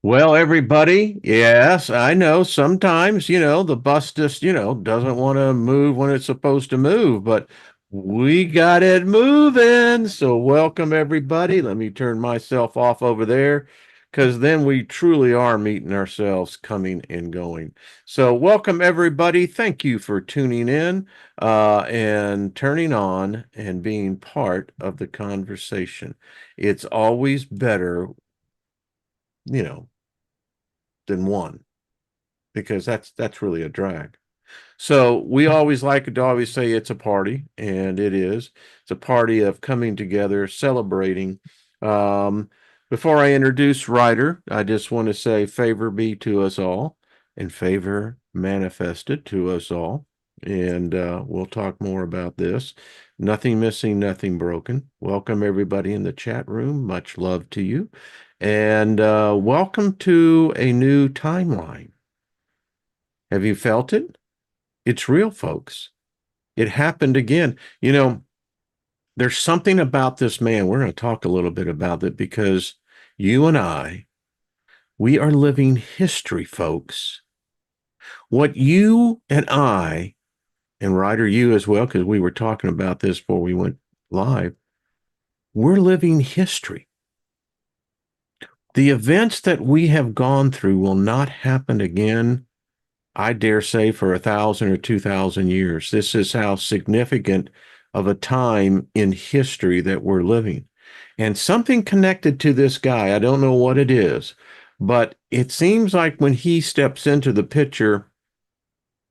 Well, everybody, yes, I know sometimes, the bus just, doesn't want to move when it's supposed to move, but we got it moving. So, welcome everybody. Let me turn myself off over there because then we truly are meeting ourselves coming and going. So, welcome everybody. Thank you for tuning in and turning on and being part of the conversation. It's always better, you know, than one because that's really a drag. So we always like to always say it's a party, and it is. It's a party of coming together, celebrating. Um, Before I introduce Ryder, I just want to say favor be to us all, and favor manifested to us all. And we'll talk more about this. Nothing missing, nothing broken. Welcome everybody in the chat room. Much love to you. And welcome to a new timeline. Have you felt it? It's real, folks. It happened again. There's something about this man. We're going to talk a little bit about it because you and I, we are living history, folks. What you and I, and Ryder, you as well, because we were talking about this before we went live, we're living history. The events that we have gone through will not happen again, I dare say, for 1,000 or 2,000 years. This is how significant of a time in history that we're living. And something connected to this guy, I don't know what it is, but it seems like when he steps into the picture,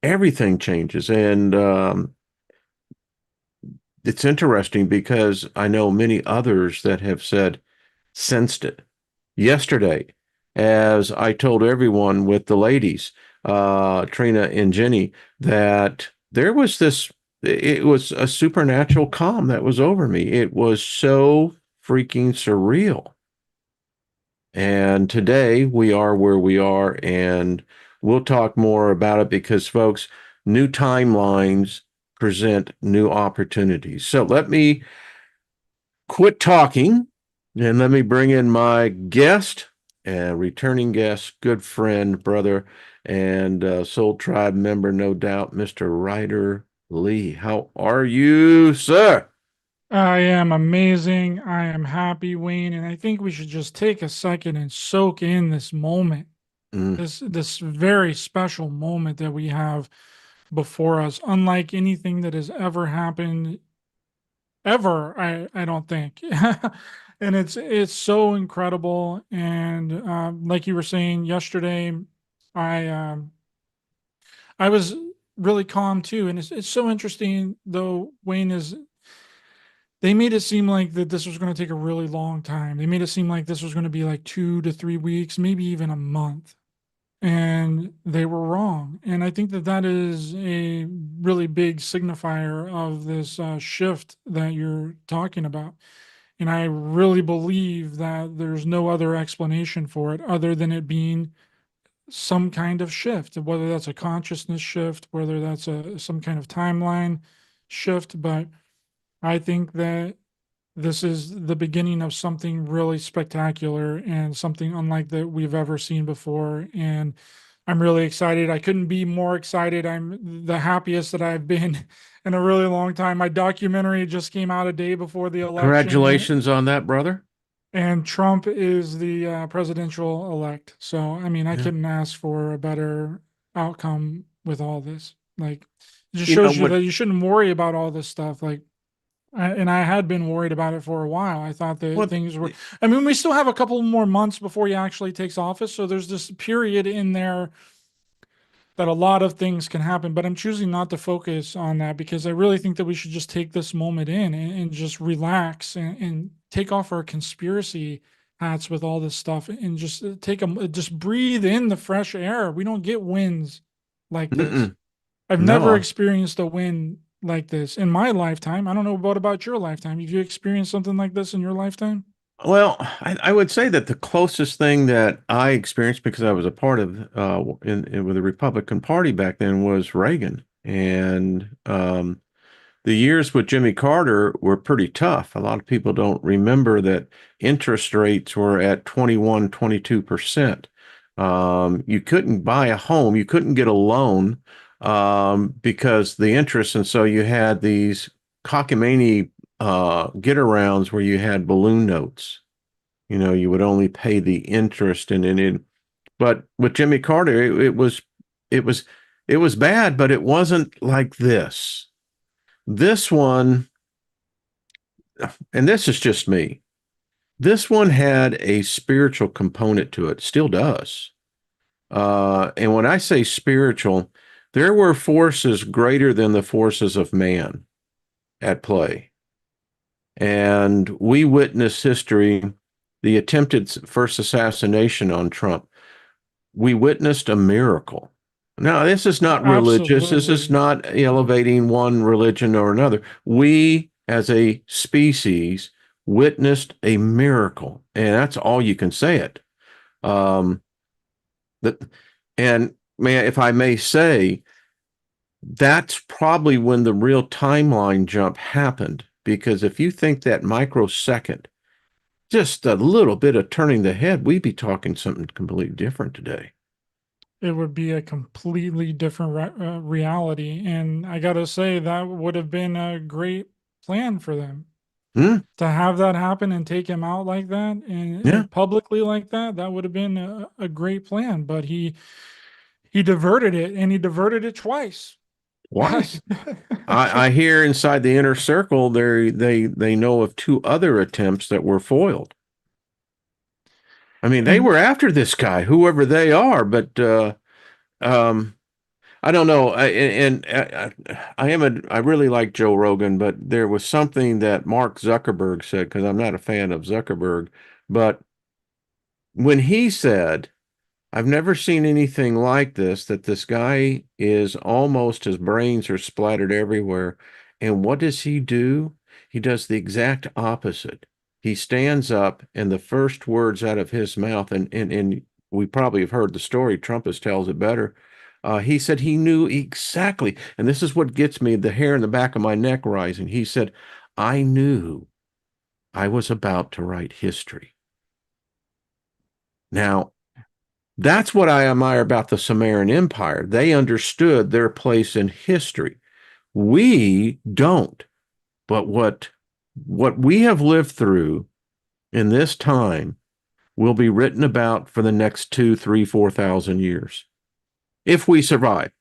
everything changes. And it's interesting because I know many others that have said, sensed it yesterday, as I told everyone with the ladies, Trina and Jenny, that there was this, it was a supernatural calm that was over me. It was so freaking surreal. And today we are where we are, and we'll talk more about it because, folks, new timelines present new opportunities. So let me quit talking and let me bring in my guest and returning guest, good friend, brother, and Soul Tribe member, no doubt, Mr. Ryder Lee. How are you, sir? I am amazing. I am happy, Wayne, and I think we should just take a second and soak in this moment. Mm, This very special moment that we have before us, unlike anything that has ever happened ever, I don't think. And it's so incredible. And like you were saying yesterday, I I was really calm too. And it's so interesting though, Wayne, is they made it seem like that this was going to take a really long time. They made it seem like this was going to be like 2 to 3 weeks, maybe even a month. And they were wrong. And I think that that is a really big signifier of this shift that you're talking about. And I really believe that there's no other explanation for it other than it being some kind of shift, whether that's a consciousness shift, whether that's some kind of timeline shift. But I think that this is the beginning of something really spectacular and something unlike that we've ever seen before. And I'm really excited. I couldn't be more excited. I'm the happiest that I've been in a really long time. My documentary just came out a day before the election, congratulations on that, brother. and Trump is the presidential elect. So, I mean, I Yeah. couldn't ask for a better outcome with all this. Like, it just You know shows you what? that you shouldn't worry about all this stuff. Like, and I had been worried about it for a while. I thought that What? things were, I mean, we still have a couple more months before he actually takes office. So there's this period in there that a lot of things can happen, but I'm choosing not to focus on that because I really think that we should just take this moment in and just relax and take off our conspiracy hats with all this stuff and just just breathe in the fresh air. We don't get winds like this. Mm-mm. I've never No. experienced a win like this in my lifetime. I don't know about your lifetime. Have you experienced something like this in your lifetime? Well, I would say that the closest thing that I experienced because I was a part of with the Republican Party back then was Reagan, and the years with Jimmy Carter were pretty tough. A lot of people don't remember that interest rates were at 21, 22%. You couldn't buy a home, you couldn't get a loan because the interest, and so you had these cockamamie get-arounds where you had balloon notes. You know, you would only pay the interest, but with Jimmy Carter, it was it was bad, but it wasn't like this. This one, and this is just me. This one had a spiritual component to it, still does. And when I say spiritual, there were forces greater than the forces of man at play. And we witnessed history, the attempted first assassination on Trump. We witnessed a miracle. Now, this is not religious. This is Absolutely. not elevating one religion or another. We, as a species, witnessed a miracle, and that's all you can say it. Um, that, and man, if I may say, that's probably when the real timeline jump happened. Because if you think that microsecond, just a little bit of turning the head, we'd be talking something completely different today. It would be a completely different reality. And I gotta say, that would have been a great plan for them Hmm? to have that happen and take him out like that Yeah. and publicly like that. That would have been a great plan. But he diverted it, and he diverted it twice. Why? I hear inside the inner circle they know of two other attempts that were foiled. I mean, they And were after this guy, whoever they are, but um, I don't know. I really like Joe Rogan, but there was something that Mark Zuckerberg said because I'm not a fan of Zuckerberg, but when he said, I've never seen anything like this, that this guy is almost, his brains are splattered everywhere. And what does he do? He does the exact opposite. He stands up, and the first words out of his mouth, and we probably have heard the story, Trumpus tells it better. He said he knew exactly, and this is what gets me the hair in the back of my neck rising. He said, I knew I was about to write history. Now, that's what I admire about the Sumerian Empire. They understood their place in history. We don't. But what we have lived through in this time will be written about for the next 2, 3, 4,000 years if we survive.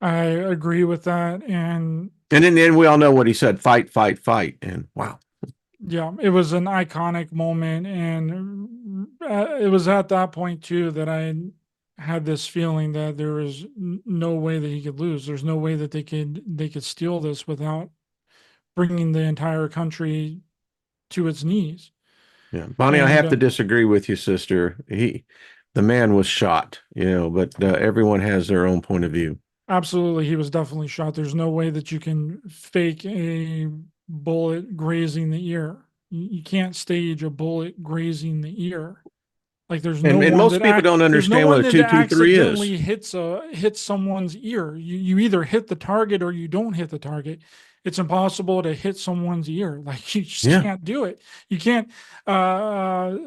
I agree with that. And in the end, we all know what he said: fight, fight, fight. And wow, Yeah, it was an iconic moment. And it was at that point, too, that I had this feeling that there was no way that he could lose. There's no way that they could steal this without bringing the entire country to its knees. yeah, Bonnie, I And have to disagree with you, sister. The man was shot, but everyone has their own point of view. absolutely, he was definitely shot. There's no way that you can fake a bullet grazing the ear. You can't stage a bullet grazing the ear. Like And most people don't there's no understand what one a that 223 is. accidentally hits someone's ear. You either hit the target or you don't hit the target. It's impossible to hit someone's ear. Like, you just Yeah, can't do it. You can't uh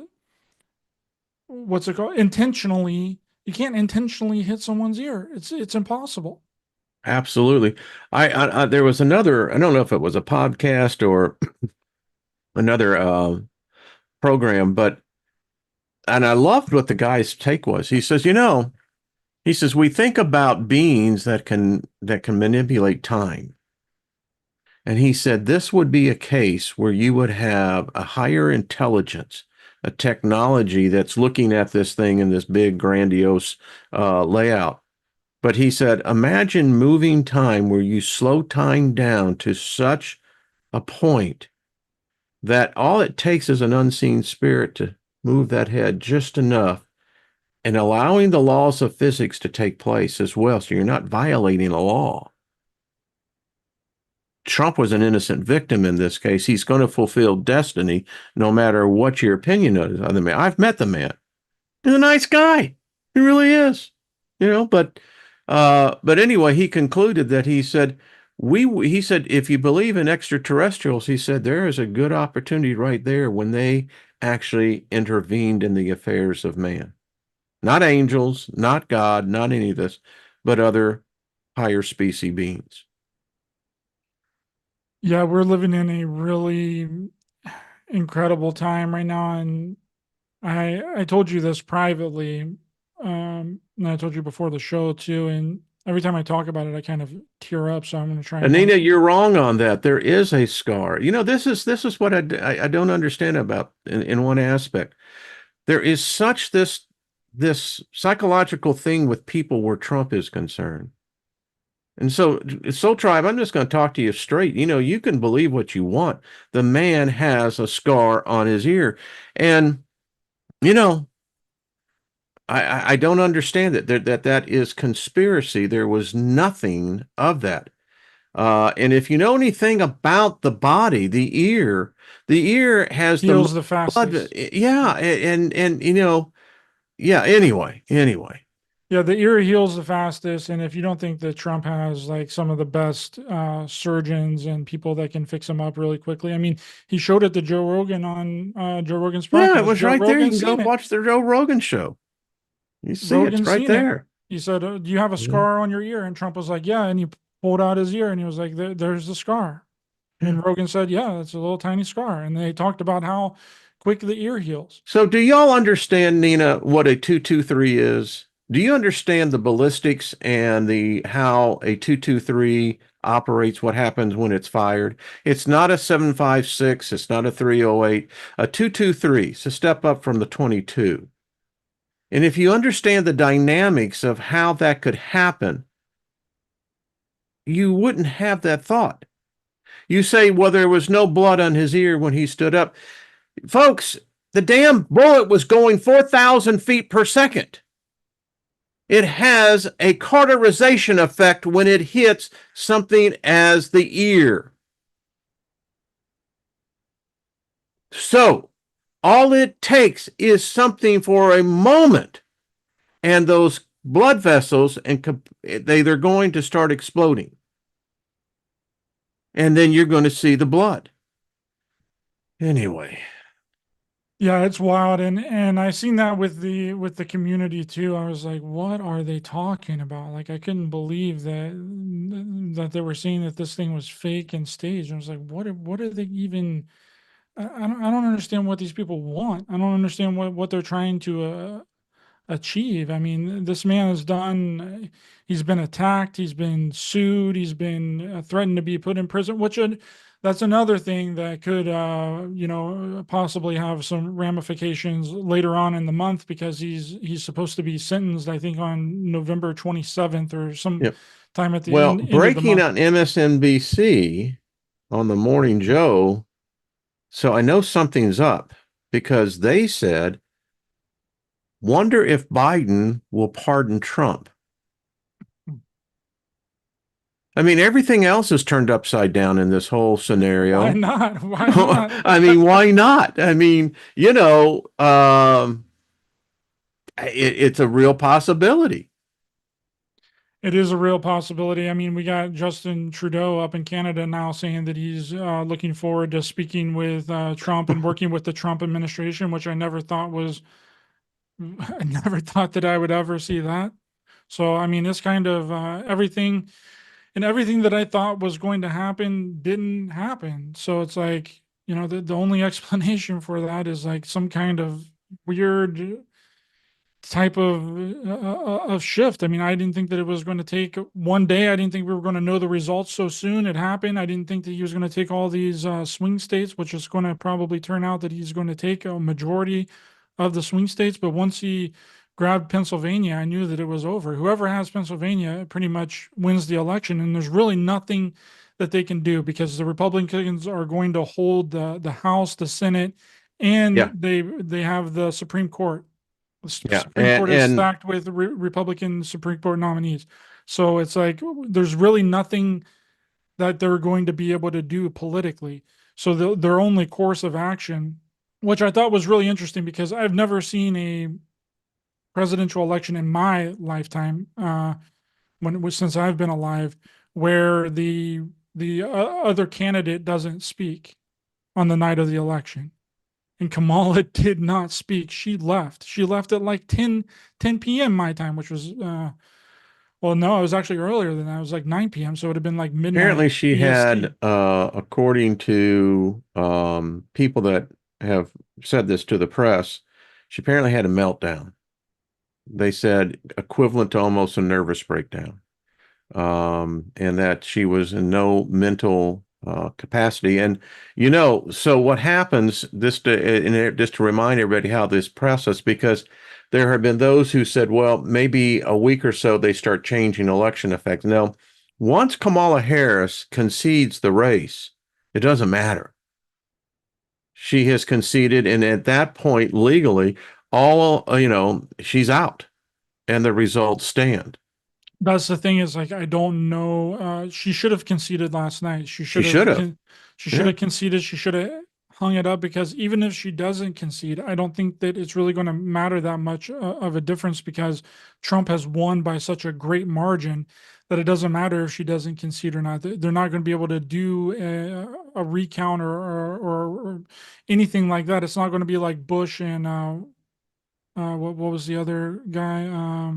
what's it called? Intentionally. You can't intentionally hit someone's ear. It's impossible. absolutely. There was another, I don't know if it was a podcast or another program, but and I loved what the guy's take was. He says, he says we think about beings that can manipulate time. And he said this would be a case where you would have a higher intelligence, a technology that's looking at this thing in this big grandiose layout. But he said, imagine moving time where you slow time down to such a point that all it takes is an unseen spirit to move that head just enough and allowing the laws of physics to take place as well. So you're not violating a law. Trump was an innocent victim in this case. He's going to fulfill destiny no matter what your opinion is of the man. I've met the man. He's a nice guy. He really is. But anyway, he concluded that he said if you believe in extraterrestrials, he said there is a good opportunity right there when they actually intervened in the affairs of man. Not angels, not God, not any of this, but other higher species beings. Yeah, we're living in a really incredible time right now, and I told you this privately, and I told you before the show too. And every time I talk about it, I kind of tear up. So I'm going to try not Anina, to. you're wrong on that. There is a scar. This is what I don't understand about in one aspect. There is such this psychological thing with people where Trump is concerned. And so, Soul Tribe, I'm just going to talk to you straight. You can believe what you want. The man has a scar on his ear. And, you know, I don't understand it. That is conspiracy. There was nothing of that. And if you know anything about the body, the ear has the most Heals the blood. fastest. Yeah, and yeah. Anyway. Yeah, the ear heals the fastest. And if you don't think that Trump has like some of the best surgeons and people that can fix them up really quickly, I mean, he showed it to Joe Rogan on Joe Rogan's Yeah, it podcast. was Joe right there. You Rogan's can go seen it. watch the Joe Rogan show. You see, it's Rogan's right seen it. there. He said, "Do you have a Yeah, scar on your ear?" And Trump was like, "Yeah." And he pulled out his ear and he was like, "There's the scar." yeah. And Rogan said, "Yeah, it's a little tiny scar." And they talked about how quick the ear heals. So, do y'all understand, Nina, what a 223 is? Do you understand the ballistics and the how a 223 operates, what happens when it's fired? It's not a 756, it's not a 308. A 223 is a step up from the 22. And if you understand the dynamics of how that could happen, you wouldn't have that thought. You say, well, there was no blood on his ear when he stood up. Folks, the damn bullet was going 4,000 feet per second. It has a cauterization effect when it hits something as the ear. So, all it takes is something for a moment, and those blood vessels they're going to start exploding, and then you're going to see the blood. Anyway, Yeah, it's wild. And I seen that with the community too. I was like, what are they talking about? Like I couldn't believe that they were saying that this thing was fake and staged. I was like, what are they even I don't understand what these people want. I don't understand what they're trying to achieve. I mean, this man has done, he's been attacked, he's been sued, he's been threatened to be put in prison, that's another thing that could, possibly have some ramifications later on in the month because he's supposed to be sentenced, I think, on November 27th or some yeah. time at the Well, end of the breaking month. on MSNBC on the Morning Joe. So I know something's up because they said, wonder if Biden will pardon Trump. I mean, everything else is turned upside down in this whole Why scenario. not? Why not? I mean, why not? I mean, it's a real possibility. It is a real possibility. I mean, we got Justin Trudeau up in Canada now saying that he's looking forward to speaking with Trump and working with the Trump administration, which I never thought was, I never thought that I would ever see that. So, I mean, it's kind of everything, and everything that I thought was going to happen didn't happen. So it's like, the only explanation for that is like some kind of weird type of shift. I mean, I didn't think that it was going to take one day. I didn't think we were going to know the results so soon. It happened. I didn't think that he was going to take all these swing states, which is going to probably turn out that he's going to take a majority of the swing states. But once he grabbed Pennsylvania, I knew that it was over. Whoever has Pennsylvania pretty much wins the election, and there's really nothing that they can do because the Republicans are going to hold the House, the Senate, and Yeah, they have the Supreme Court. The yeah, Supreme and Court is and stacked with Republican Supreme Court nominees. So it's like there's really nothing that they're going to be able to do politically. So their only course of action, which I thought was really interesting because I've never seen a presidential election in my lifetime, since I've been alive, where the other candidate doesn't speak on the night of the election. and Kamala did not speak. She left. She left at like 10 p.m. my time, which was, well, no, it was actually earlier than that. It was like 9 p.m. So it would have been like midnight Apparently, she EST. had, according to people that have said this to the press, she apparently had a meltdown. They said equivalent to almost a nervous breakdown, and that she was in no mental capacity. And so what happens? Just to remind everybody how this process, because there have been those who said, well, maybe a week or so they start changing election effects. Now, once Kamala Harris concedes the race, it doesn't matter. She has conceded, and at that point, legally, she's out, and the results stand. That's the thing is like I don't know. She should have conceded last night. She should have. She should Yeah. have conceded. She should have hung it up because even if she doesn't concede, I don't think that it's really going to matter that much of a difference because Trump has won by such a great margin that it doesn't matter if she doesn't concede or not. They're not going to be able to do a recount or anything like that. It's not going to be like Bush and what was the other guy?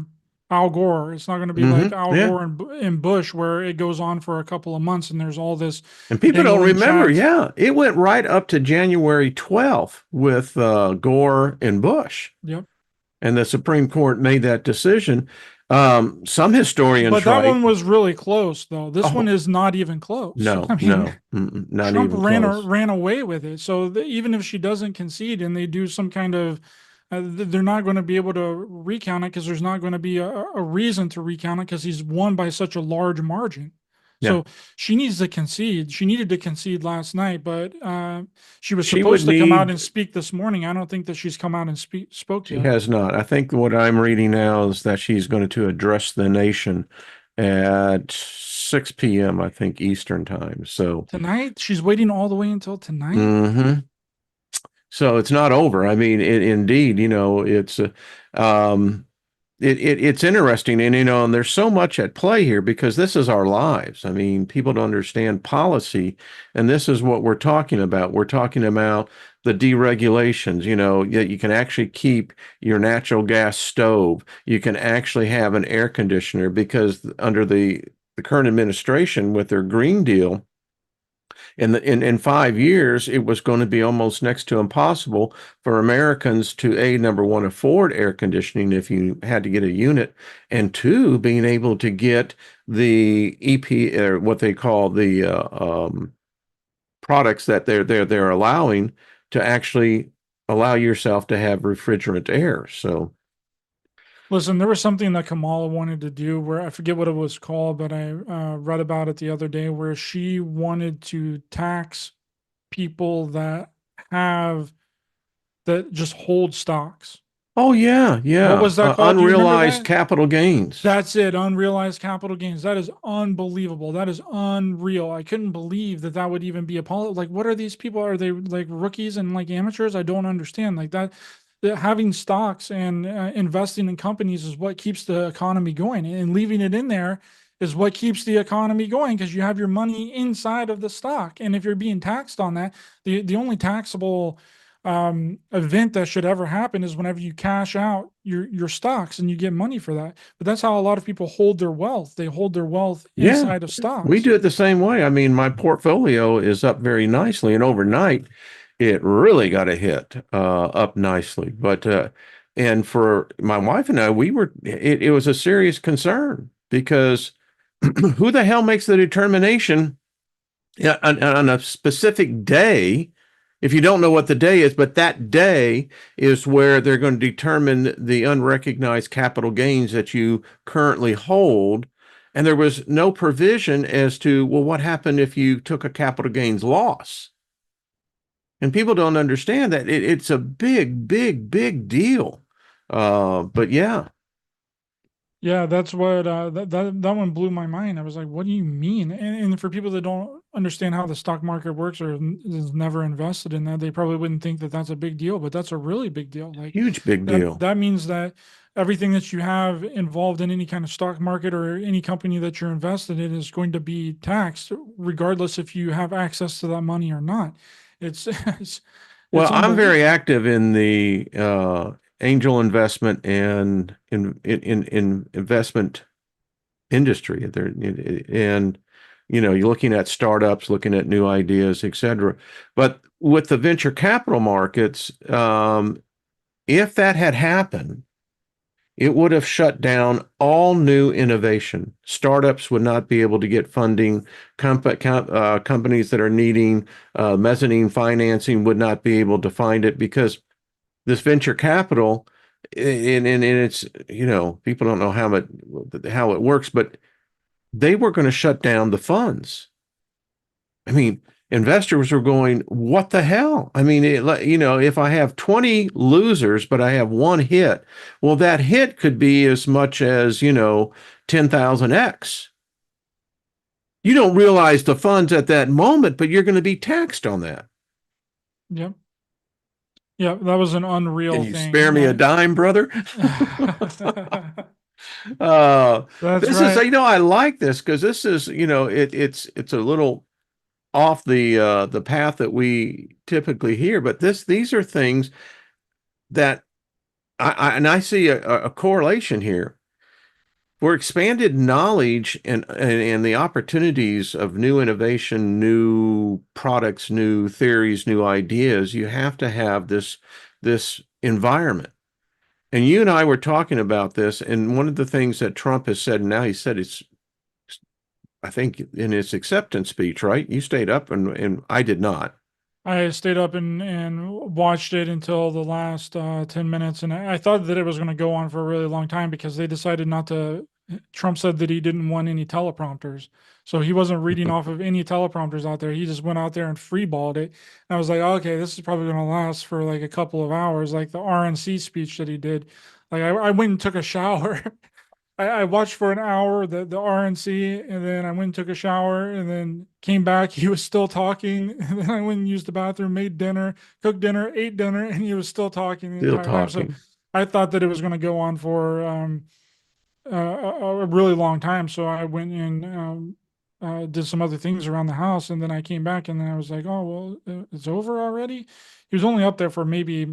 Al Gore. It's not going to be like Al Yeah. Gore and Bush, where it goes on for a couple of months and there's all this And people don't dangling remember. chads. Yeah. It went right up to January 12th with Gore and Bush. Yep. And the Supreme Court made that decision. Some But historians that write, one was really close, though. This one oh, is not even close. no, I mean, no, not Trump even close. ran away with it. So even if she doesn't concede and they do some kind of, they're not going to be able to recount it because there's not going to be a reason to recount it because he's won by such a large margin. Yeah. So she needs to concede. She needed to concede last night, but she was She would supposed to come out need, and speak this morning. I don't think that she's come out and spoke she yet. has not. I think what I'm reading now is that she's going to address the nation at 6 p.m., I think, Eastern time. So, Tonight, she's waiting all the way until tonight. mhm. So it's not over. I mean, indeed, um, it's interesting, and and there's so much at play here because this is our lives. I mean, people don't understand policy, and this is what we're talking about. We're talking about the deregulations. That you can actually keep your natural gas stove. You can actually have an air conditioner because under the current administration with their Green Deal in 5 years, it was going to be almost next to impossible for Americans to number one, afford air conditioning if you had to get a unit, and two, being able to get the EP or what they call the products that they're allowing to actually allow yourself to have refrigerant air. So, Listen, there was something that Kamala wanted to do where I forget what it was called, but I read about it the other day where she wanted to tax people have that just hold stocks. oh yeah, What yeah, was that called? Do you remember unrealized that? capital gains. That's it. Unrealized capital gains. That is unbelievable. That is unreal. I couldn't believe that that would even be a policy. Like, what are these people? Are they like rookies and like amateurs? I don't understand. Like that having stocks and investing in companies is what keeps the economy going, and leaving it in there is what keeps the economy going because you have your money inside of the stock. And if you're being taxed on that, the only taxable event that should ever happen is whenever you cash out your stocks and you get money for that. But that's how a lot of people hold their wealth. They hold their wealth Yeah, inside of we stocks. do it the same way. I mean, my portfolio is up very nicely, and overnight, it really got a hit up nicely. But and for my wife and I, it was a serious concern because who the hell makes the determination on a specific day? If you don't know what the day is, but that day is where they're going to determine the unrecognized capital gains that you currently hold. And there was no provision as to, well, what happened if you took a capital gains loss? And people don't understand that it's a big, big, big deal. But yeah, Yeah, that's what that one blew my mind. I was like, "What do you mean?" And for people that don't understand how the stock market works or is never invested in that, they probably wouldn't think that that's a big deal, but that's a really big deal. Like huge, big deal. that means that everything that you have involved in any kind of stock market or any company that you're invested in is going to be taxed, regardless if you have access to that money or not. It's Well, It's I'm unbelievable. very active in the angel investment and in investment industry. There and you're looking at startups, looking at new ideas, etc. But with the venture capital markets, if that had happened, it would have shut down all new innovation. Startups would not be able to get funding. Companies that are needing mezzanine financing would not be able to find it because this venture capital, and it's, people don't know how it works, but they were going to shut down the funds. I mean, investors were going, what the hell? I mean, if I have 20 losers, but I have one hit, well, that hit could be as much as, 10,000x. You don't realize the funds at that moment, but you're going to be taxed on that. Yep. Yeah, that was an Can unreal you spare thing. me a dime, brother? Uh, That's this is, right. I like this because this is, it's a little off the path that we typically hear, but these are things that I see a correlation here. For expanded knowledge and the opportunities of new innovation, new products, new theories, new ideas, you have to have this environment. And you and I were talking about this, and one of the things that Trump has said, and now he said it's, I think, in his acceptance speech, right? You stayed up and I did not. I stayed up and watched it until the last 10 minutes. And I thought that it was going to go on for a really long time because they decided not to. Trump said that he didn't want any teleprompters. So he wasn't reading off of any teleprompters out there. He just went out there and freeballed it. And I was like, okay, this is probably going to last for like a couple of hours, like the RNC speech that he did. Like I went and took a shower. I watched for an hour the RNC, and then I went and took a shower, and then came back. He was still talking, and then I went and used the bathroom, made dinner, cooked dinner, ate dinner, and he was still talking the Still entire time. So talking. I thought that it was going to go on for a really long time. So I went and did some other things around the house, and then I came back, and then I was like, "Oh well, it's over already." He was only up there for maybe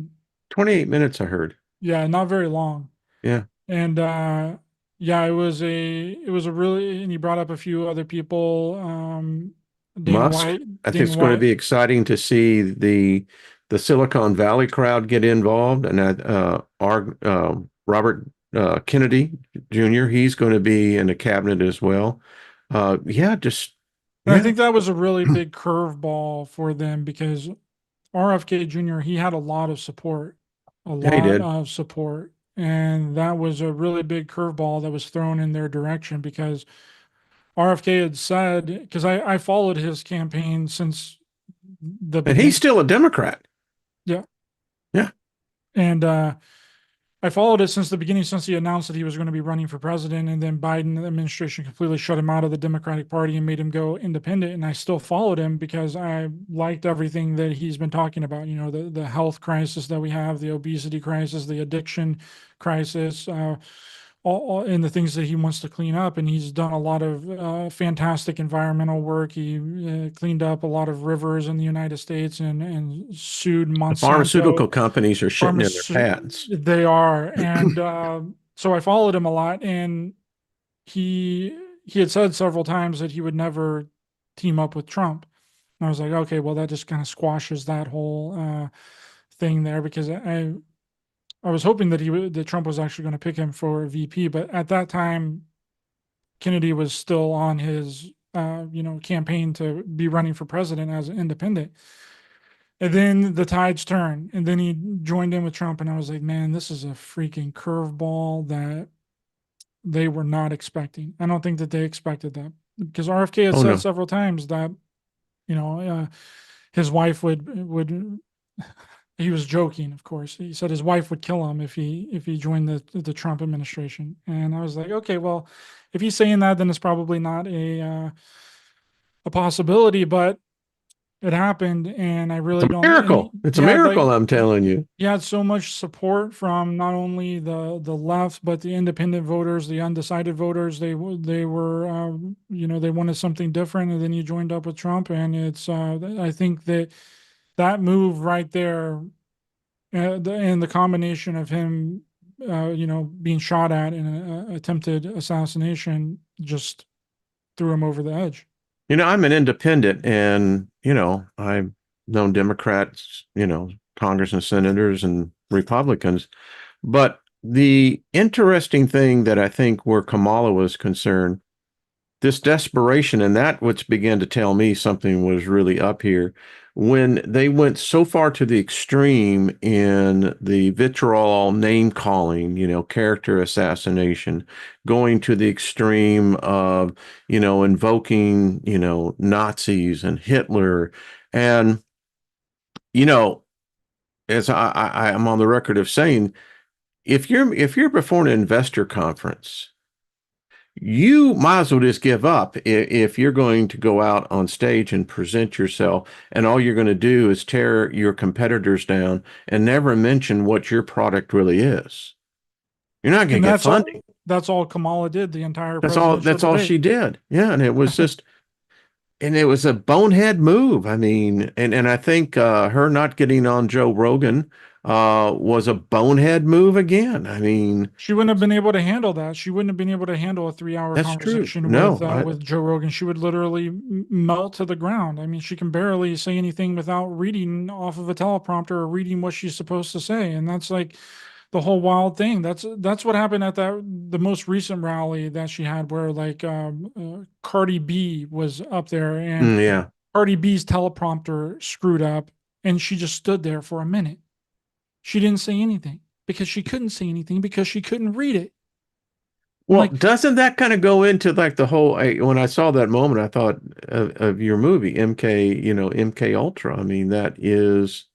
28 minutes, I heard. yeah, not very long. Yeah. And yeah, it was a really, and he brought up a few other people, Dana Musk. White, I think Dana it's going to White. be exciting to see the Silicon Valley crowd get involved, and our Robert Kennedy Jr. He's going to be in the cabinet as well. Yeah, just And I yeah, think that was a really big curveball for them because RFK Jr. he had a yeah, he lot did. of support, and that was a really big curveball that was thrown in their direction because RFK had said, because I followed his campaign since the And he's beginning. still a Democrat. Yeah. Yeah, And I followed it since the beginning, since he announced that he was going to be running for president, and then Biden administration completely shut him out of the Democratic Party and made him go independent. And I still followed him because I liked everything that he's been talking about. You know, the health crisis that we have, the obesity crisis, the addiction crisis, and the things that he wants to clean up. And he's done a lot of fantastic environmental work. He cleaned up a lot of rivers in the United States and sued the pharmaceutical Monsanto. companies are shitting in their pants. They are, and so I followed him a lot, and he had said several times that he would never team up with Trump. And I was like, okay, well, that just kind of squashes that whole thing there because I was hoping that Trump was actually going to pick him for VP, but at that time, Kennedy was still on his campaign to be running for president as an independent. And then the tides turned, and then he joined in with Trump, and I was like, man, this is a freaking curveball that they were not expecting. I don't think that they expected that because RFK had Oh said no, several times that you know his wife would. He was joking, of course. He said his wife would kill him if he joined the Trump administration, and I was like, okay, well, if he's saying that, then it's probably not a possibility, but it happened, and I it's really a don't. And miracle. It's a he had like miracle, I'm telling you. he had so much support from not only the left but the independent voters, the undecided voters. They were they wanted something different, and then he joined up with Trump, and it's I think that that move right there, and the combination of him, being shot at in an attempted assassination, just threw him over the edge. I'm an independent, and I've known Democrats, Congress and senators and Republicans. But the interesting thing that I think where Kamala was concerned, this desperation, and that which began to tell me something was really up here when they went so far to the extreme in the vitriol name calling, character assassination, going to the extreme of, invoking, Nazis and Hitler. And, you know, as I'm on the record of saying, if you're before an investor conference, you might as well just give up if you're going to go out on stage and present yourself, and all you're going to do is tear your competitors down and never mention what your product really is. You're not going And to get funding. that's all Kamala did the entire That's all. presidential That's all debate. she did. Yeah, and it was a bonehead move. I mean, and I think her not getting on Joe Rogan was a bonehead move again. I mean, She wouldn't have been able to handle that. She wouldn't have been able to handle a 3 hour that's true. conversation No, with Joe Rogan. She would literally melt to the ground. I mean, she can barely say anything without reading off of a teleprompter or reading what she's supposed to say, and that's like the whole wild thing. That's what happened at the most recent rally that she had, where like Cardi B was up there, and yeah. Cardi B's teleprompter screwed up, and she just stood there for a minute. She didn't say anything because she couldn't say anything because she couldn't read it. I'm Well, like, doesn't that kind of go into like the whole, when I saw that moment, I thought of your movie, MK, MKUltra. I mean, that is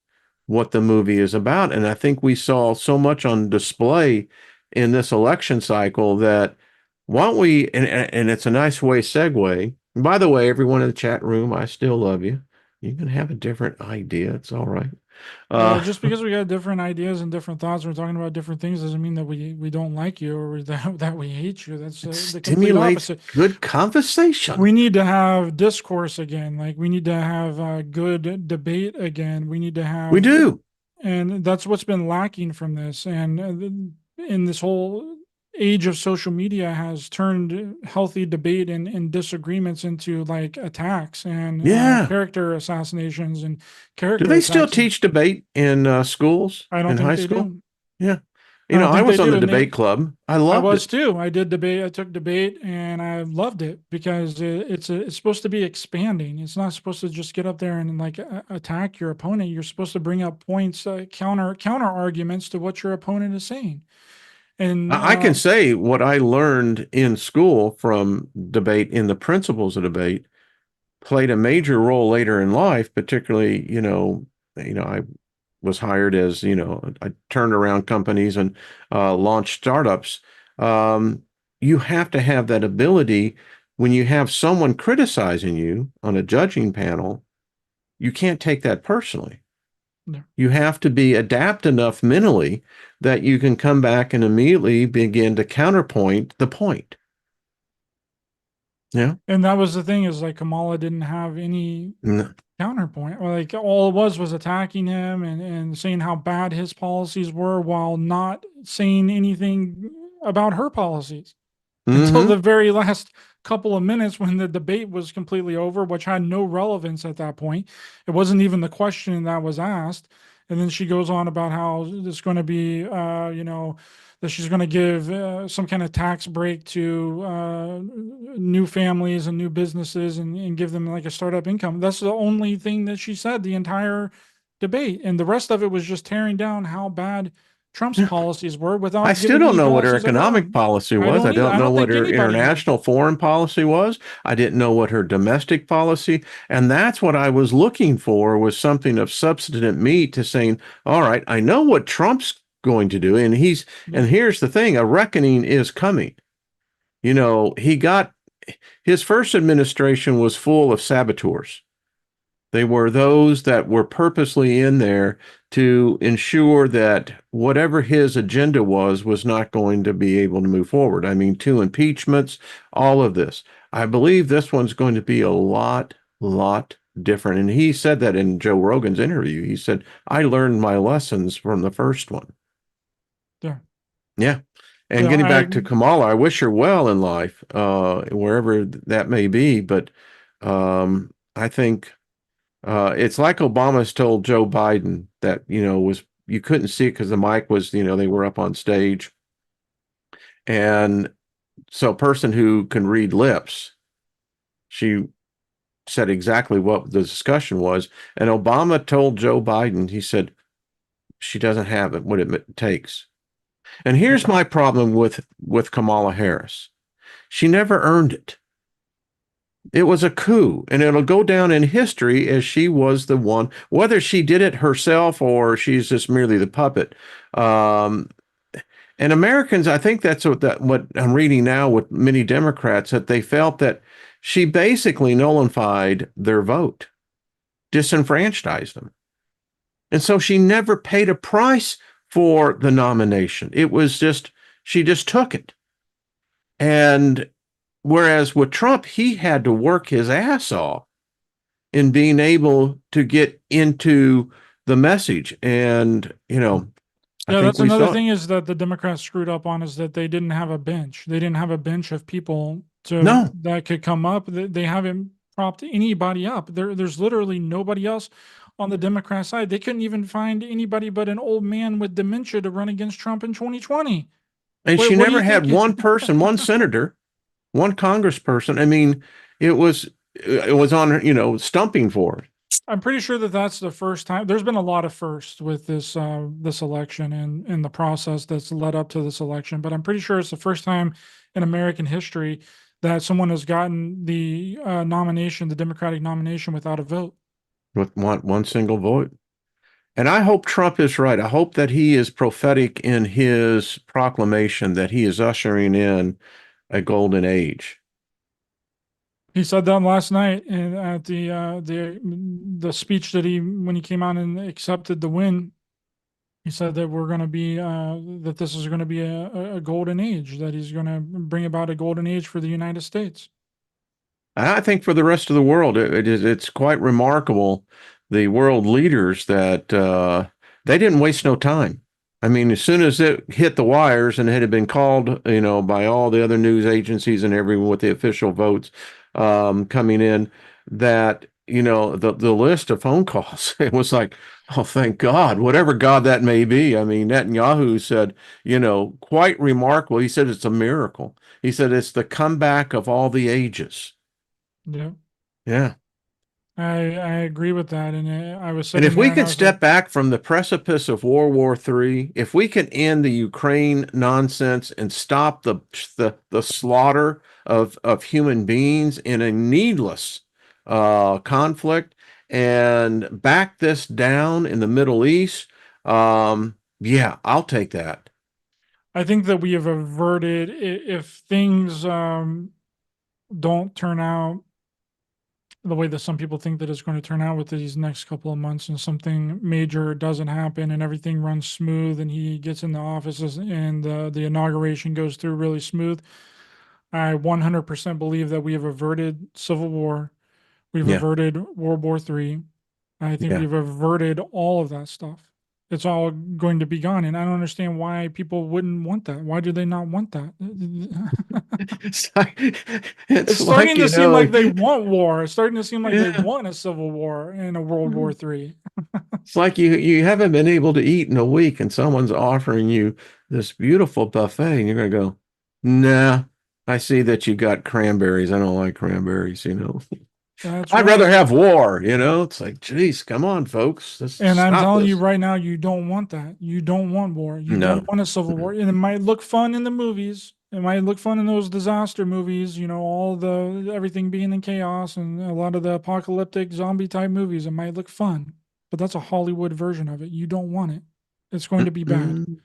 what the movie is about. And I think we saw so much on display in this election cycle that why don't we, and it's a nice way segue. And by the way, everyone in the chat room, I still love you. You can have a different idea. It's all right. just because we got different ideas and different thoughts, we're talking about different things, doesn't mean that we don't like you or that we hate you. That's it the complete stimulates opposite. good conversation. We need to have discourse again. Like we need to have good debate again. We need to We have, do. and that's what's been lacking from this. And in this whole age of social media has turned healthy debate and disagreements into like attacks and Yeah. character assassinations and Do character they still attacks. teach debate in schools, I don't in think high they school? do. Yeah. I don't I think they was on do. the And debate club. I I loved was it. too. I did debate. I took debate, and I loved it because it's supposed to be expanding. It's not supposed to just get up there and like attack your opponent. You're supposed to bring up points, counter arguments to what your opponent is saying. And I can say what I learned in school from debate in the principles of debate played a major role later in life, particularly, I was hired as, I turned around companies and launched startups. Um, you have to have that ability when you have someone criticizing you on a judging panel, you can't take that personally. no. You have to be adapt enough mentally that you can come back and immediately begin to counterpoint the point. Yeah. And that was the thing, is like Kamala didn't have any No. counterpoint. Or like all it was attacking him and saying how bad his policies were while not saying anything about her policies until Mm-hmm. the very last couple of minutes when the debate was completely over, which had no relevance at that point. It wasn't even the question that was asked. And then she goes on about how there's going to be, that she's going to give some kind of tax break to new families and new businesses and give them like a startup income. That's the only thing that she said the entire debate. And the rest of it was just tearing down how bad Trump's policies were I without still giving don't any know what her policies of her economic own. policy I was. I don't either. don't I know don't what think her anybody does. international foreign policy was. I didn't know what her domestic policy, and that's what I was looking for, was something of substantive meat to saying, all right, I know what Trump's going to do, and Yeah. and here's the thing, a reckoning is coming. He got his first administration was full of saboteurs. They were those that were purposely in there to ensure that whatever his agenda was not going to be able to move forward. I mean, two impeachments, all of this. I believe this one's going to be a lot different. And he said that in Joe Rogan's interview. He said, I learned my lessons from the first one. Yeah. Yeah. And Yeah. getting back to Kamala, I wish her well in life, wherever that may be. But I think it's like Obama's told Joe Biden that, was you couldn't see it because the mic was, they were up on stage. And so a person who can read lips, she said exactly what the discussion was. And Obama told Joe Biden, he said, she doesn't have it, what it takes. And here's my problem with Kamala Harris. She never earned it. It was a coup, and it'll go down in history as she was the one, whether she did it herself or she's just merely the puppet. Um, and Americans, I think that's what I'm reading now with many Democrats, that they felt that she basically nullified their vote, disenfranchised them. And so she never paid a price for the nomination. It was just, she just took it. And whereas with Trump, he had to work his ass off in being able to get into the message. And, I Yeah, think that's we another saw it. thing is that the Democrats screwed up on is that they didn't have a bench. They didn't have a bench of people to No. that could come up. They haven't propped anybody up. There's literally nobody else on the Democrat side. They couldn't even find anybody but an old man with dementia to run against Trump in 2020. And she What do never you had think? one person, one senator, one congressperson. I mean, it was it was on, stumping for it. I'm pretty sure that that's the first time. There's been a lot of firsts with this election and in the process that's led up to this election, but I'm pretty sure it's the first time in American history that someone has gotten the nomination, the Democratic nomination, without a vote. With one single vote. And I hope Trump is right. I hope that he is prophetic in his proclamation that he is ushering in a golden age. He said that last night and at the speech that he when he came out and accepted the win. He said that we're going to be that this is going to be a golden age, that he's going to bring about a golden age for the United States. I think for the rest of the world, it's quite remarkable. The world leaders that they didn't waste no time. I mean, as soon as it hit the wires and it had been called, by all the other news agencies and everyone with the official votes coming in, that the list of phone calls, it was like, oh, thank God, whatever God that may be. I mean, Netanyahu said, quite remarkable. He said it's a miracle. He said it's the comeback of all the ages. Yeah, Yeah. I agree with that, and I was And sitting if we there and I could was like, step back from the precipice of World War III, if we can end the Ukraine nonsense and stop the slaughter of human beings in a needless conflict and back this down in the Middle East, yeah, I'll take that. I think that we have averted if things don't turn out the way that some people think that it's going to turn out with these next couple of months, and something major doesn't happen and everything runs smooth and he gets in the offices and the inauguration goes through really smooth. I 100% believe that we have averted civil war. We've Yeah, averted World War III. I think yeah. we've averted all of that stuff. It's all going to be gone. And I don't understand why people wouldn't want that. Why do they not want that? It's like, it's It's like, starting to seem like they want war. It's starting to seem like they yeah. want a civil war and a World War III. It's like you haven't been able to eat in a week and someone's offering you this beautiful buffet and you're gonna go, nah, I see that you got cranberries. I don't like cranberries. That's I'd rather right. have war. It's like, geez, come on, folks. Let's And I'm stop telling you this. right now, you don't want that. You don't want war. You don't No. want a civil war. Mm-mm. And it might look fun in the movies. It might look fun in those disaster movies, all the everything being in chaos and a lot of the apocalyptic zombie type movies. It might look fun, but that's a Hollywood version of it. You don't want it. It's going to be bad. Mm-mm.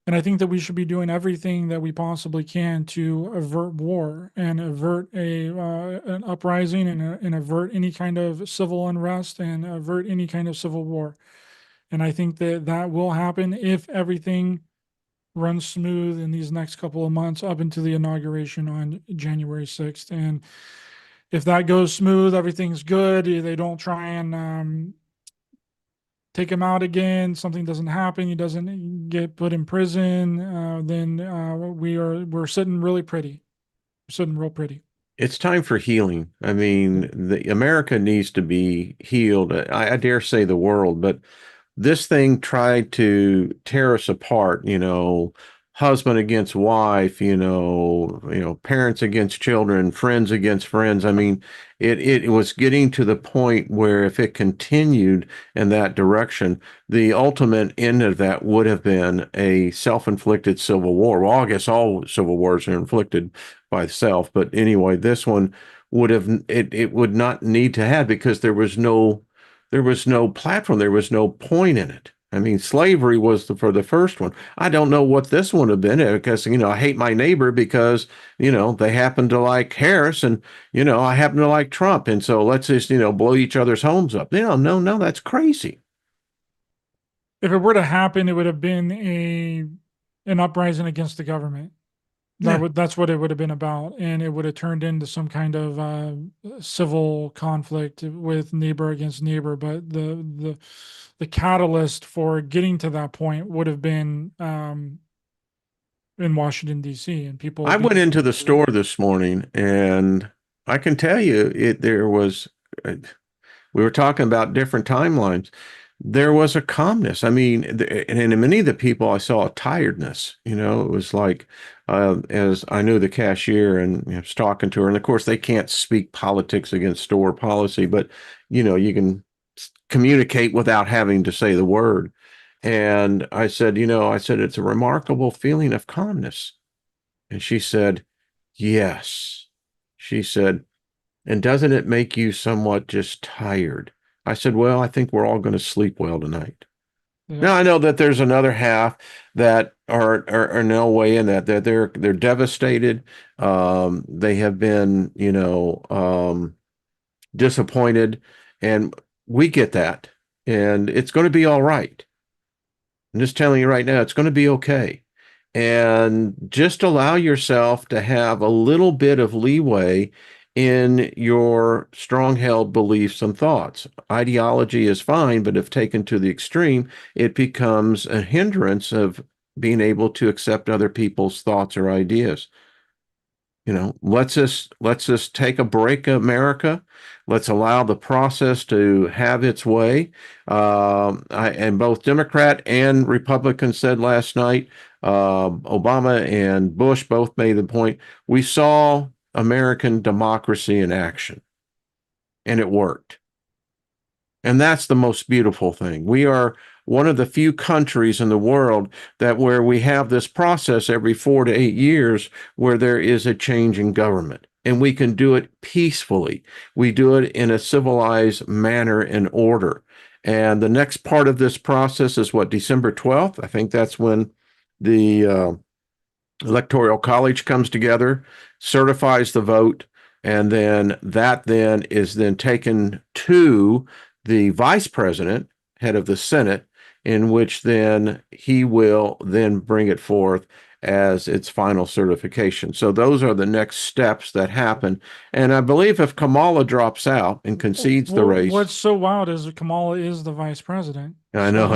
And I think that we should be doing everything that we possibly can to avert war and avert an uprising and avert any kind of civil unrest and avert any kind of civil war. And I think that that will happen if everything runs smooth in these next couple of months up into the inauguration on January 6th. And if that goes smooth, everything's good. They don't try and take him out again. Something doesn't happen. He doesn't get put in prison. Then we're sitting really pretty. We're sitting real pretty. It's time for healing. I mean, the America needs to be healed. I dare say the world, but this thing tried to tear us apart, husband against wife, parents against children, friends against friends. I mean, it was getting to the point where if it continued in that direction, the ultimate end of that would have been a self-inflicted civil war. Well, I guess all civil wars are inflicted by self, but anyway, this one it would not need to have because there was no platform. There was no point in it. I mean, slavery was for the first one. I don't know what this one would have been because, I hate my neighbor because, they happen to like Harris and, I happen to like Trump. And so let's just, blow each other's homes up. No, that's crazy. If it were to happen, it would have been an uprising against the government. That's what it would have been about, and it would have turned into some kind of civil conflict with neighbor against neighbor. But the catalyst for getting to that point would have been in Washington D.C. and people I went being into the store this morning and I can tell you there was, we were talking about different timelines. There was a calmness. I mean, and in many of the people I saw a tiredness. It was like, as I knew the cashier and I was talking to her, and of course they can't speak politics against store policy, but you can communicate without having to say the word. And I said, it's a remarkable feeling of calmness. And she said, yes. She said, and doesn't it make you somewhat just tired? I said, well, I think we're all going to sleep well tonight. Yeah. Now I know that there's another half that are no way in that they're devastated. They have been, disappointed, and we get that, and it's going to be all right. I'm just telling you right now, it's going to be okay. And just allow yourself to have a little bit of leeway in your strong held beliefs and thoughts. Ideology is fine, but if taken to the extreme, it becomes a hindrance of being able to accept other people's thoughts or ideas. Let's just take a break, America. Let's allow the process to have its way. And both Democrat and Republican said last night, Obama and Bush both made the point. We saw American democracy in action, and it worked. And that's the most beautiful thing. We are one of the few countries in the world that where we have this process every 4 to 8 years where there is a change in government. And we can do it peacefully. We do it in a civilized manner and order. And the next part of this process is what, December 12th? I think that's when the Electoral College comes together, certifies the vote, and then that then is then taken to the vice president, head of the Senate, in which then he will then bring it forth as its final certification. So those are the next steps that happen. And I believe if Kamala drops out and concedes the race. What's so wild is Kamala is the vice president. I know.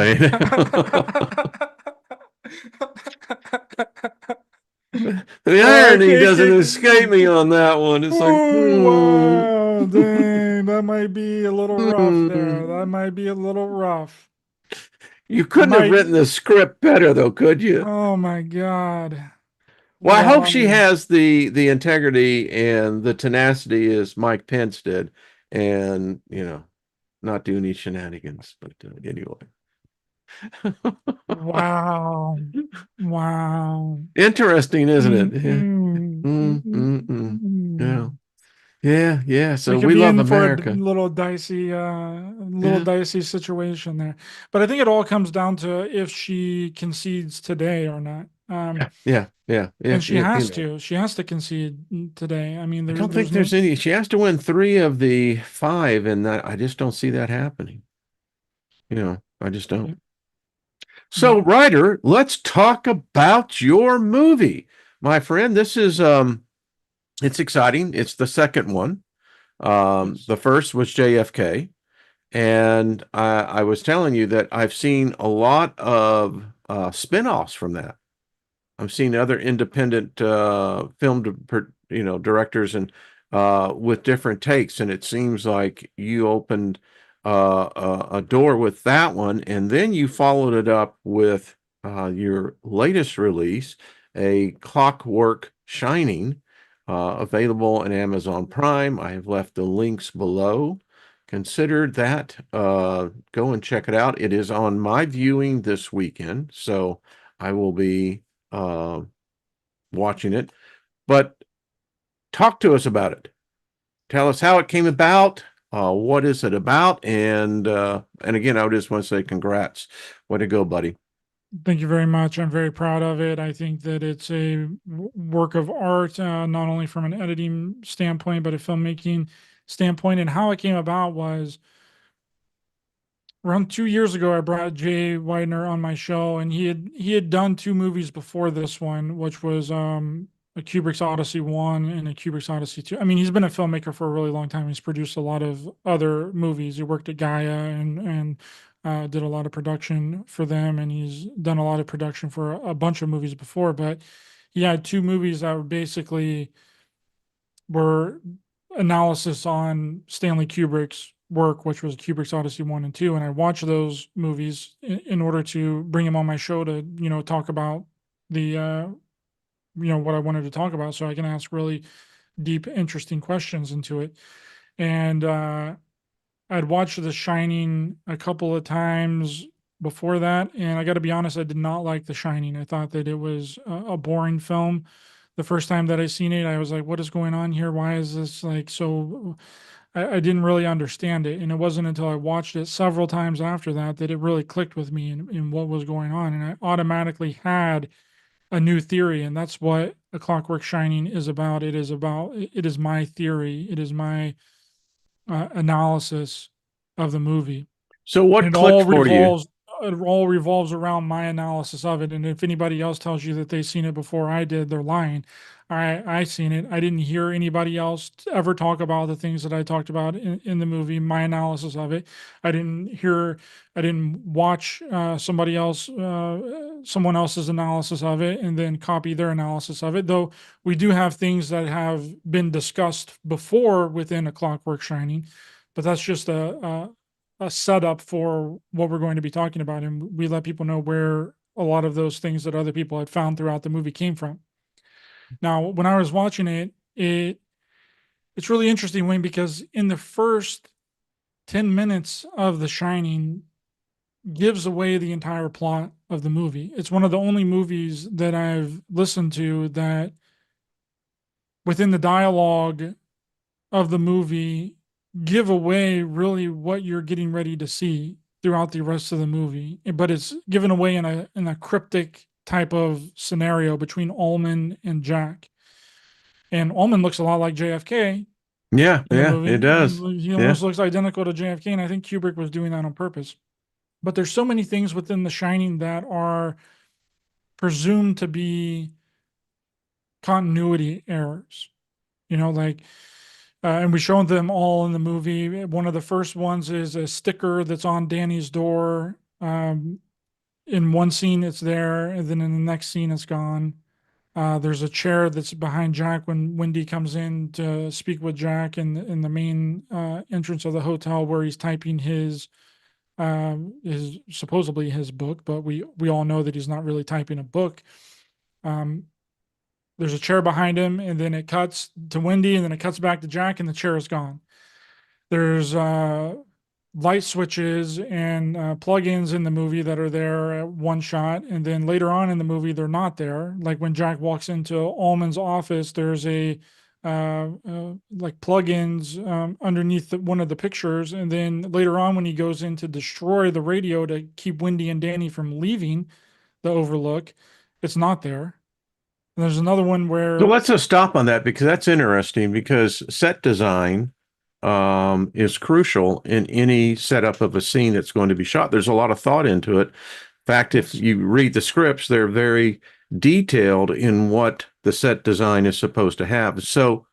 The irony doesn't escape me on that one. It's like, wow, dang, that might be a little rough there. That might be a little rough. You couldn't have written the script better, though, could you? Oh my God. Well, I hope she has the integrity and the tenacity as Mike Pence did, and not do any shenanigans. But anyway. Wow. Wow. Interesting, isn't it? Yeah. Yeah. So we love America. For a little dicey, dicey situation there. But I think it all comes down to if she concedes today or not. Yeah. And she has to. She has to concede today. I mean, I don't think there's any. She has to win 3 of the 5, and I just don't see that happening. I just don't. Yeah. So, Ryder, let's talk about your movie, my friend. This is it's exciting. It's the second one. Yes. The first was JFK. And I was telling you that I've seen a lot of spin-offs from that. I've seen other independent directors and with different takes, and it seems like you opened a door with that one, and then you followed it up with your latest release, a Clockwork Shining, available in Amazon Prime. I have left the links below. Consider that. Go and check it out. It is on my viewing this weekend, so I will be uh, watching it. But talk to us about it. Tell us how it came about. What is it about? And again, I just want to say congrats. Way to go, buddy. Thank you very much. I'm very proud of it. I think that it's a work of art, not only from an editing standpoint, but a filmmaking standpoint. And how it came about was around 2 years ago, I brought Jay Widener on my show, and he had done two movies before this one, which was a Kubrick's Odyssey 1 and a Kubrick's Odyssey 2. I mean, he's been a filmmaker for a really long time. He's produced a lot of other movies. He worked at Gaia and did a lot of production for them, and he's done a lot of production for a bunch of movies before. But he had two movies that were basically were analysis on Stanley Kubrick's work, which was Kubrick's Odyssey 1 and 2. And I watched those movies in order to bring him on my show to, talk about the, what I wanted to talk about, so I can ask really deep, interesting questions into it. And I'd watched The Shining a couple of times before that, and I got to be honest, I did not like The Shining. I thought that it was a boring film. The first time that I seen it, I was like, "What is going on here? Why is this like so?" I didn't really understand it, and it wasn't until I watched it several times after that that it really clicked with me in what was going on, and I automatically had a new theory, and that's what A Clockwork Shining is about. It is my theory. It is my analysis of the movie, So and what clicked for you? it all revolves around my analysis of it. And if anybody else tells you that they've seen it before I did, they're lying. I seen it. I didn't hear anybody else ever talk about the things that I talked about in the movie, my analysis of it. I didn't watch someone else's analysis of it and then copy their analysis of it. Though we do have things that have been discussed before within A Clockwork Shining, but that's just a setup for what we're going to be talking about. And we let people know where a lot of those things that other people had found throughout the movie came from. Now, when I was watching it's really interesting, Wayne, because in the first 10 minutes of The Shining gives away the entire plot of the movie. It's one of the only movies that I've listened to that within the dialogue of the movie give away really what you're getting ready to see throughout the rest of the movie, but it's given away in a cryptic type of scenario between Ullman and Jack. And Ullman looks a lot like JFK Yeah, in the yeah, it does. movie. He Yeah. almost looks identical to JFK, and I think Kubrick was doing that on purpose. But there's so many things within The Shining that are presumed to be continuity errors. Like and we showed them all in the movie. One of the first ones is a sticker that's on Danny's door. In one scene, it's there, and then in the next scene, it's gone. There's a chair that's behind Jack when Wendy comes in to speak with Jack in the main entrance of the hotel, where he's typing his supposedly his book, but we all know that he's not really typing a book. Um, there's a chair behind him, and then it cuts to Wendy, and then it cuts back to Jack, and the chair is gone. There's light switches and plugins in the movie that are there at one shot, and then later on in the movie they're not there. Like when Jack walks into Ullman's office, there's a like plugins underneath one of the pictures, and then later on when he goes in to destroy the radio to keep Wendy and Danny from leaving the Overlook, it's not there. And there's another one So where let's just stop on that because that's interesting because set design is crucial in any setup of a scene that's going to be shot. There's a lot of thought into it. In fact, if you read the scripts, they're very detailed in what the set design is supposed to have. So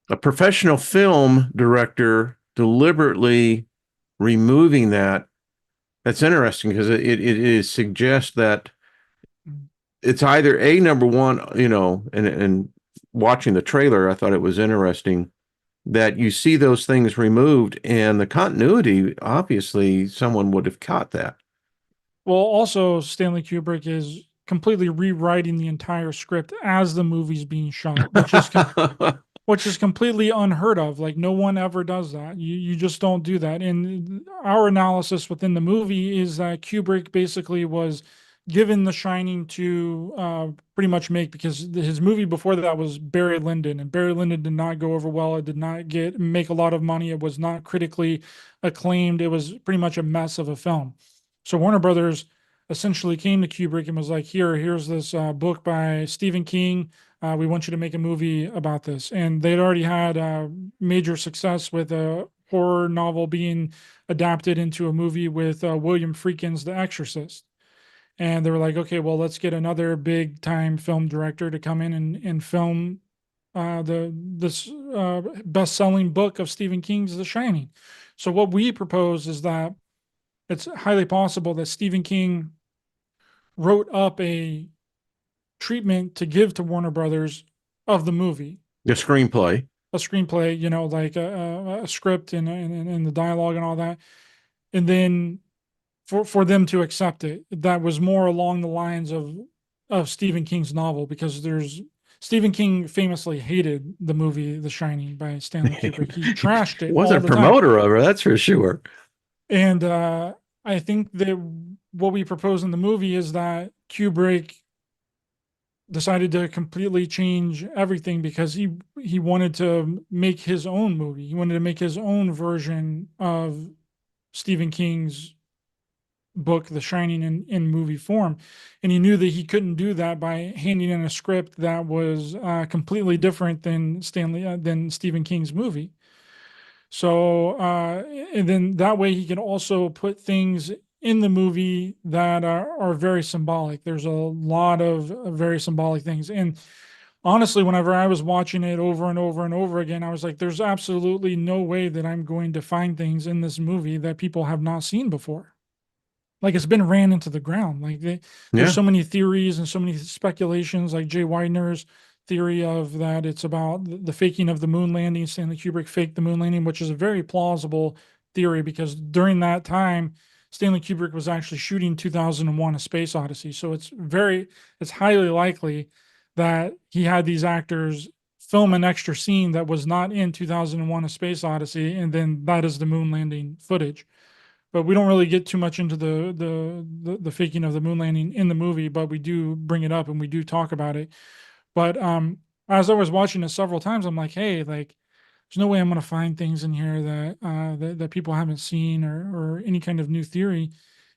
a professional film director deliberately removing that, that's interesting because it suggests that it's either a number one, and watching the trailer, I thought it was interesting that you see those things removed and the continuity, obviously someone would have caught that. Well, also Stanley Kubrick is completely rewriting the entire script as the movie's being shot, which is completely unheard of. Like no one ever does that. You just don't do that. And our analysis within the movie is that Kubrick basically was given The Shining to pretty much make, because his movie before that was Barry Lyndon, and Barry Lyndon did not go over well. It did not make a lot of money. It was not critically acclaimed. It was pretty much a mess of a film. So Warner Brothers essentially came to Kubrick and was like, here's this book by Stephen King. We want you to make a movie about this. And they'd already had major success with a horror novel being adapted into a movie with William Friedkin's The Exorcist. And they were like, okay, well, let's get another big time film director to come in and film this best selling book of Stephen King's The Shining. So what we propose is that it's highly possible that Stephen King wrote up a treatment to give to Warner Brothers of the movie, The screenplay. a screenplay, like a script and the dialogue and all that, and then for them to accept it, that was more along the lines of Stephen King's novel, because there's Stephen King famously hated the movie The Shining by Stanley Kubrick. He trashed it all Wasn't a the time. promoter of it, that's for sure. And I think that what we propose in the movie is that Kubrick decided to completely change everything because he wanted to make his own movie. He wanted to make his own version of Stephen King's book, The Shining, in movie form. And he knew that he couldn't do that by handing in a script that was completely different than than Stephen King's movie. So, and then that way he can also put things in the movie that are very symbolic. There's a lot of very symbolic things. And honestly, whenever I was watching it over and over and over again, I was like, there's absolutely no way that I'm going to find things in this movie that people have not seen before. Like it's been ran into the ground. There's Yeah. so many theories and so many speculations, like Jay Widener's theory of that it's about the faking of the moon landing. Stanley Kubrick faked the moon landing, which is a very plausible theory because during that time, Stanley Kubrick was actually shooting 2001: A Space Odyssey. So it's highly likely that he had these actors film an extra scene that was not in 2001: A Space Odyssey, and then that is the moon landing footage. But we don't really get too much into the faking of the moon landing in the movie, but we do bring it up and we do talk about it. But as I was watching it several times, I'm like, hey, like there's no way I'm going to find things in here that people haven't seen or any kind of new theory.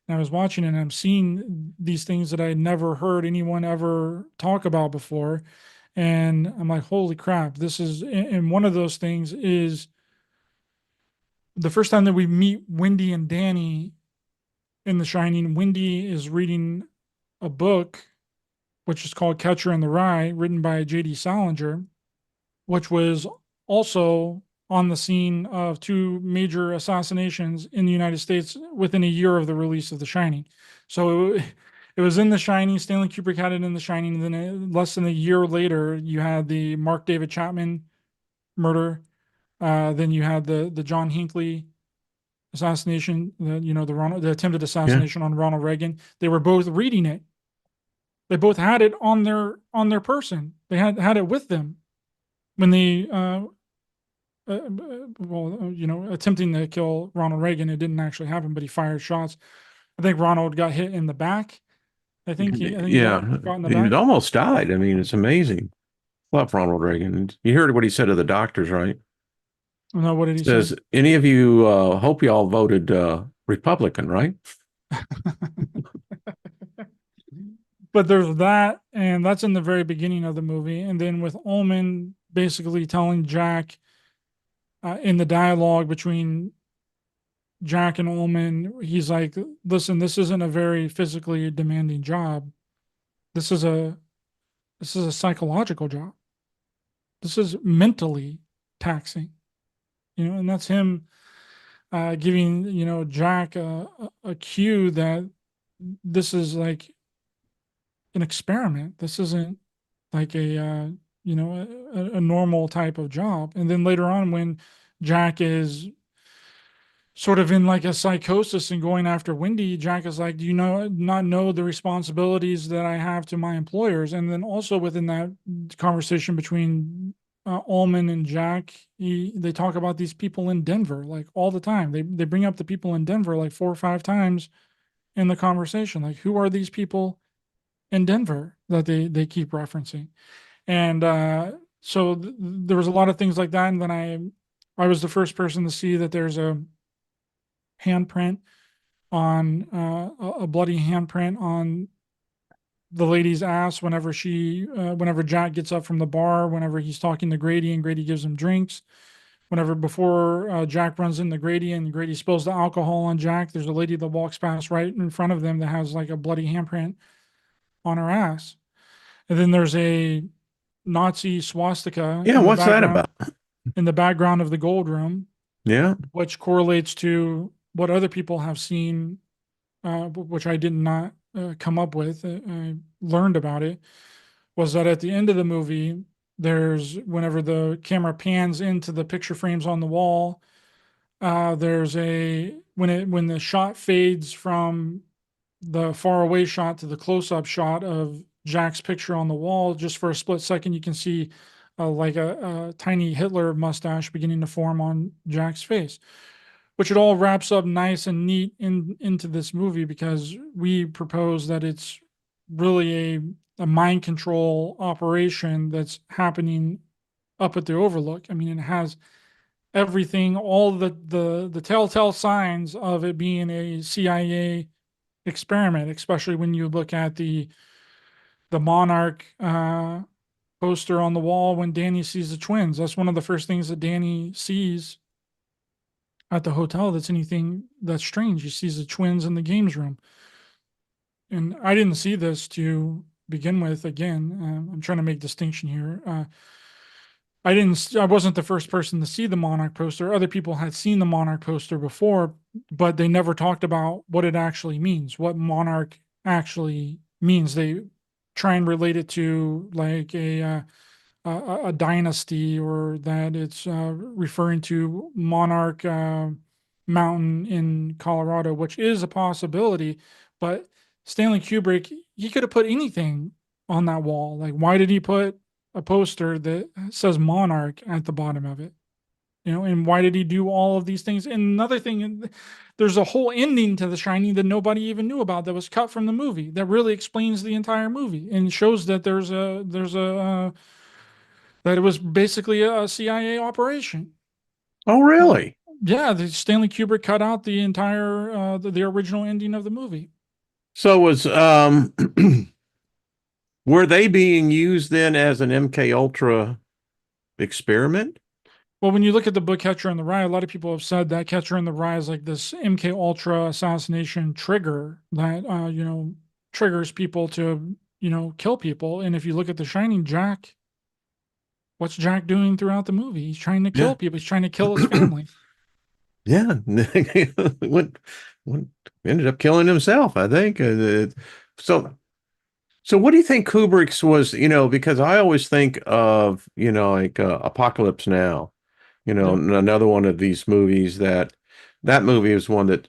And I was watching it and I'm seeing these things that I had never heard anyone ever talk about before. And I'm like, holy crap, this is, and one of those things is the first time that we meet Wendy and Danny in The Shining. Wendy is reading a book, which is called Catcher in the Rye, written by J.D. Salinger, which was also on the scene of two major assassinations in the United States within a year of the release of The Shining. So it was in The Shining. Stanley Kubrick had it in The Shining. And then less than a year later, you had the Mark David Chapman murder. Then you had the John Hinckley assassination, the attempted Yeah. assassination on Ronald Reagan. They were both reading it. They both had it on their person. They had it with them when they attempting to kill Ronald Reagan. It didn't actually happen, but he fired shots. I think Ronald got hit in the back. I think he Yeah. got in the He back. almost died. I mean, it's amazing. Love Ronald Reagan. You heard what he said to the doctors, right? No, what did he say? Says, any of you hope you all voted Republican, right? But there's that, and that's in the very beginning of the movie. And then with Ullman basically telling Jack in the dialogue between Jack and Ullman, he's like, "Listen, this isn't a very physically demanding job. This is a psychological job. This is mentally taxing, and that's him giving, Jack a cue that this is like an experiment. This isn't like a normal type of job. And then later on, when Jack is sort of in like a psychosis and going after Wendy, Jack is like, "Do you not know the responsibilities that I have to my employers?" And then also within that conversation between Ullman and Jack, they talk about these people in Denver like all the time. They bring up the people in Denver like 4 or 5 times in the conversation. Like, who are these people in Denver that they keep referencing? And so there was a lot of things like that. And then I was the first person to see that there's a handprint on a bloody handprint on the lady's ass whenever Jack gets up from the bar, whenever he's talking to Grady and Grady gives him drinks. Whenever before Jack runs into Grady and Grady spills the alcohol on Jack, there's a lady that walks past right in front of them that has like a bloody handprint on her ass. And then there's a Nazi swastika Yeah, what's that about? in the background of the gold room, Yeah. which correlates to what other people have seen, which I did not come up with. I learned about it was that at the end of the movie, there's whenever the camera pans into the picture frames on the wall, there's a when the shot fades from the far away shot to the close up shot of Jack's picture on the wall, just for a split second, you can see like a tiny Hitler mustache beginning to form on Jack's face, which it all wraps up nice and neat into this movie because we propose that it's really a mind control operation that's happening up at the Overlook. I mean, it has everything, all the telltale signs of it being a CIA experiment, especially when you look at the Monarch poster on the wall when Danny sees the twins. That's one of the first things that Danny sees at the hotel that's anything that's strange. He sees the twins in the games room. And I didn't see this to begin with. Again, I'm trying to make distinction here. I wasn't the first person to see the Monarch poster. Other people had seen the Monarch poster before, but they never talked about what it actually means, what Monarch actually means. They try and relate it to like a dynasty, or that it's referring to Monarch Mountain in Colorado, which is a possibility. But Stanley Kubrick, he could have put anything on that wall. Like, why did he put a poster that says Monarch at the bottom of it? And why did he do all of these things? And another thing, there's a whole ending to The Shining that nobody even knew about that was cut from the movie that really explains the entire movie and shows that that it was basically a CIA operation. Oh, Uh, really? yeah, Stanley Kubrick cut out the entire the original ending of the movie. So was were they being used then as an MK Ultra experiment? Well, when you look at the book Catcher in the Rye, a lot of people have said that Catcher in the Rye is like this MK Ultra assassination trigger that triggers people to kill people. And if you look at The Shining, what's Jack doing throughout the movie? He's trying to Yeah. kill people. He's trying to kill his family. Yeah. went, went, ended up killing himself, I think. So so what do you think Kubrick's was, because I always think of, like Apocalypse Now, Yeah. another one of these movies that movie is one that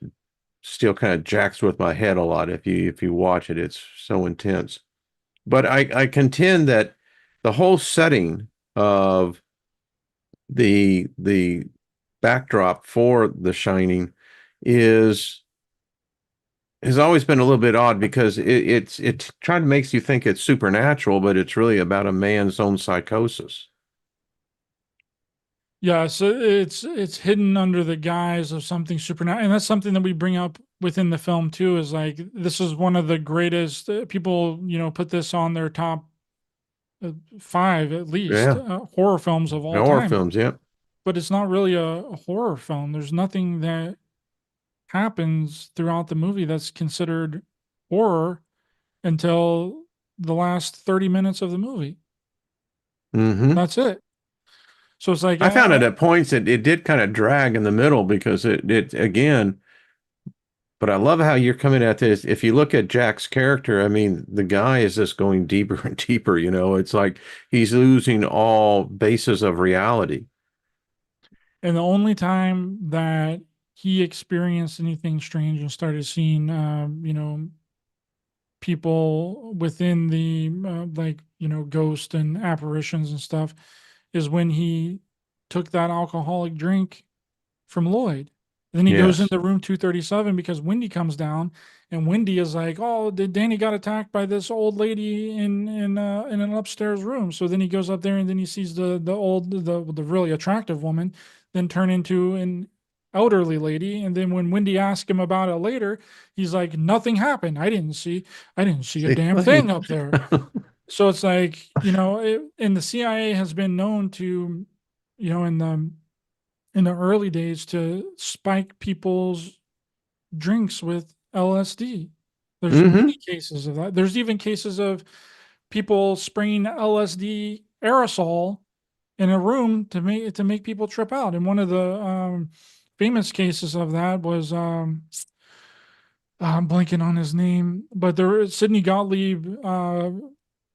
still kind of jacks with my head a lot. If you watch it, it's so intense. But I contend that the whole setting of the backdrop for The Shining is has always been a little bit odd because it's trying to makes you think it's supernatural, but it's really about a man's own psychosis. Yeah, so it's hidden under the guise of something supernatural, and that's something that we bring up within the film too. Is like, this is one of the greatest people, put this on their top five at least Yeah, horror films of all horror time. films. Yeah. But it's not really a horror film. There's nothing that happens throughout the movie that's considered horror until the last 30 minutes of the movie. Mm-hmm. That's it. So it's like, I found it at points that it did kind of drag in the middle because it again, but I love how you're coming at this. If you look at Jack's character, I mean, the guy is just going deeper and deeper, you know. It's like he's losing all basis of reality. and the only time that he experienced anything strange and started seeing, people within the like, ghost and apparitions and stuff, is when he took that alcoholic drink from Lloyd. Then he goes Yes. into room 237 because Wendy comes down, and Wendy is like, "Oh, did Danny got attacked by this old lady in an upstairs room?" So then he goes up there, and then he sees the really attractive woman then turn into an elderly lady. And then when Wendy asks him about it later, he's like, "Nothing happened. I didn't see a See, damn thing up there." So it's like, and the CIA has been known to, in the early days, to spike people's drinks with LSD. There's hmm many cases of that. There's even cases of people spraying LSD aerosol in a room to make people trip out. And one of the famous cases of that was, I'm blanking on his name, but Sidney Gottlieb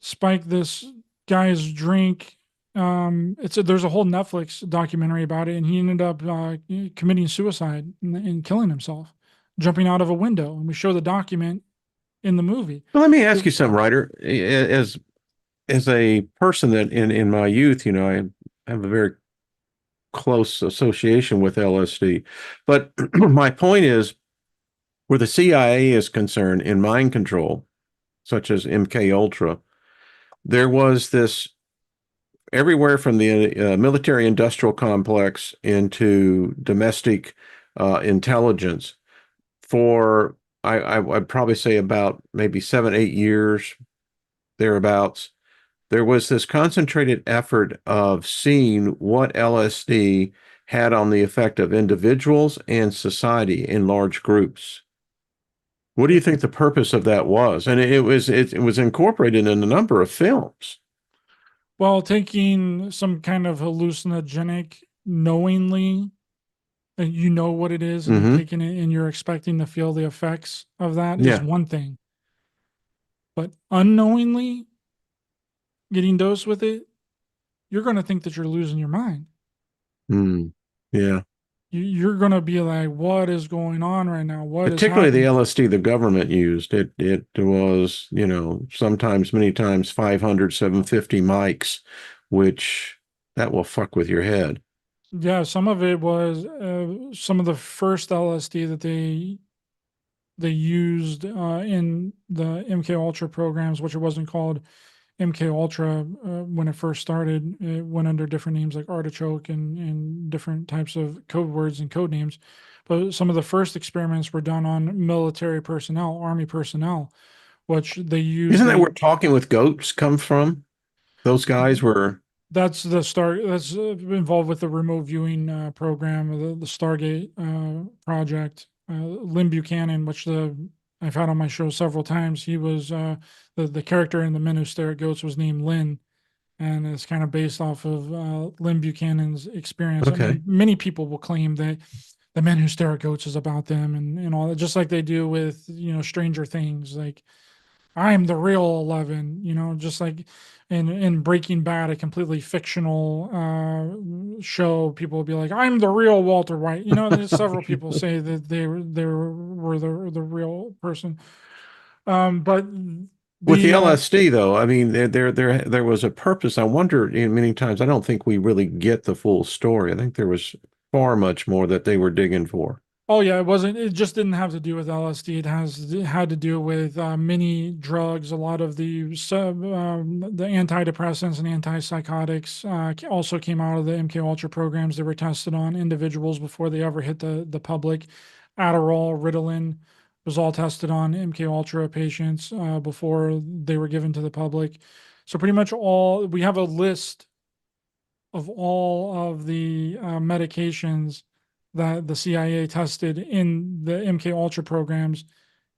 spiked this guy's drink. There's a whole Netflix documentary about it, and he ended up committing suicide and killing himself, jumping out of a window. And we show the document in the movie. Well, let me ask you something, Ryder. As a person that in my youth, you know, I have a very close association with LSD. But my point is, where the CIA is concerned in mind control, such as MKUltra, there was this everywhere from the military industrial complex into domestic intelligence for I'd probably say about maybe 7, 8 years thereabouts. There was this concentrated effort of seeing what LSD had on the effect of individuals and society in large groups. What do you think the purpose of that was? And it was incorporated in a number of films. Well, taking some kind of hallucinogenic knowingly, and you know what it is, and you're Hmm. taking it and you're expecting to feel the effects of that, is Yeah. one thing. But unknowingly getting dosed with it, you're going to think that you're losing your mind. Mm. Yeah. You're going to be like, what is going on right now? What is Particularly the happening? LSD the government used. It was, you know, sometimes many times 500, 750 mics, which that will fuck with your head. Yeah, some of it was some of the first LSD that they used in the MK Ultra programs, which it wasn't called MK Ultra when it first started. It went under different names like Artichoke and different types of code words and code names. But some of the first experiments were done on military personnel, army personnel, which they used Isn't that where the talking with goats comes from? Those guys were that's the star that's involved with the remote viewing program, the Stargate project. Lynn Buchanan, which the I've had on my show several times. He was the character in the Men Who Stare at Goats was named Lynn, and it's kind of based off of Lynn Buchanan's experience. I okay. mean, many people will claim that the Men Who Stare at Goats is about them and all that, just like they do with Stranger Things. Like, I'm the real 11, just like in Breaking Bad, a completely fictional show. People will be like, I'm the real Walter White. There's several people say that they were the real person. But With the the LSD, though, I mean, there was a purpose. I wonder, many times, I don't think we really get the full story. I think there was far much more that they were digging for. Oh yeah, it wasn't. It just didn't have to do with LSD. It had to do with many drugs. A lot of the antidepressants and antipsychotics also came out of the MK Ultra programs that were tested on individuals before they ever hit the public. Adderall, Ritalin was all tested on MK Ultra patients before they were given to the public. So pretty much we have a list of all of the medications that the CIA tested in the MK Ultra programs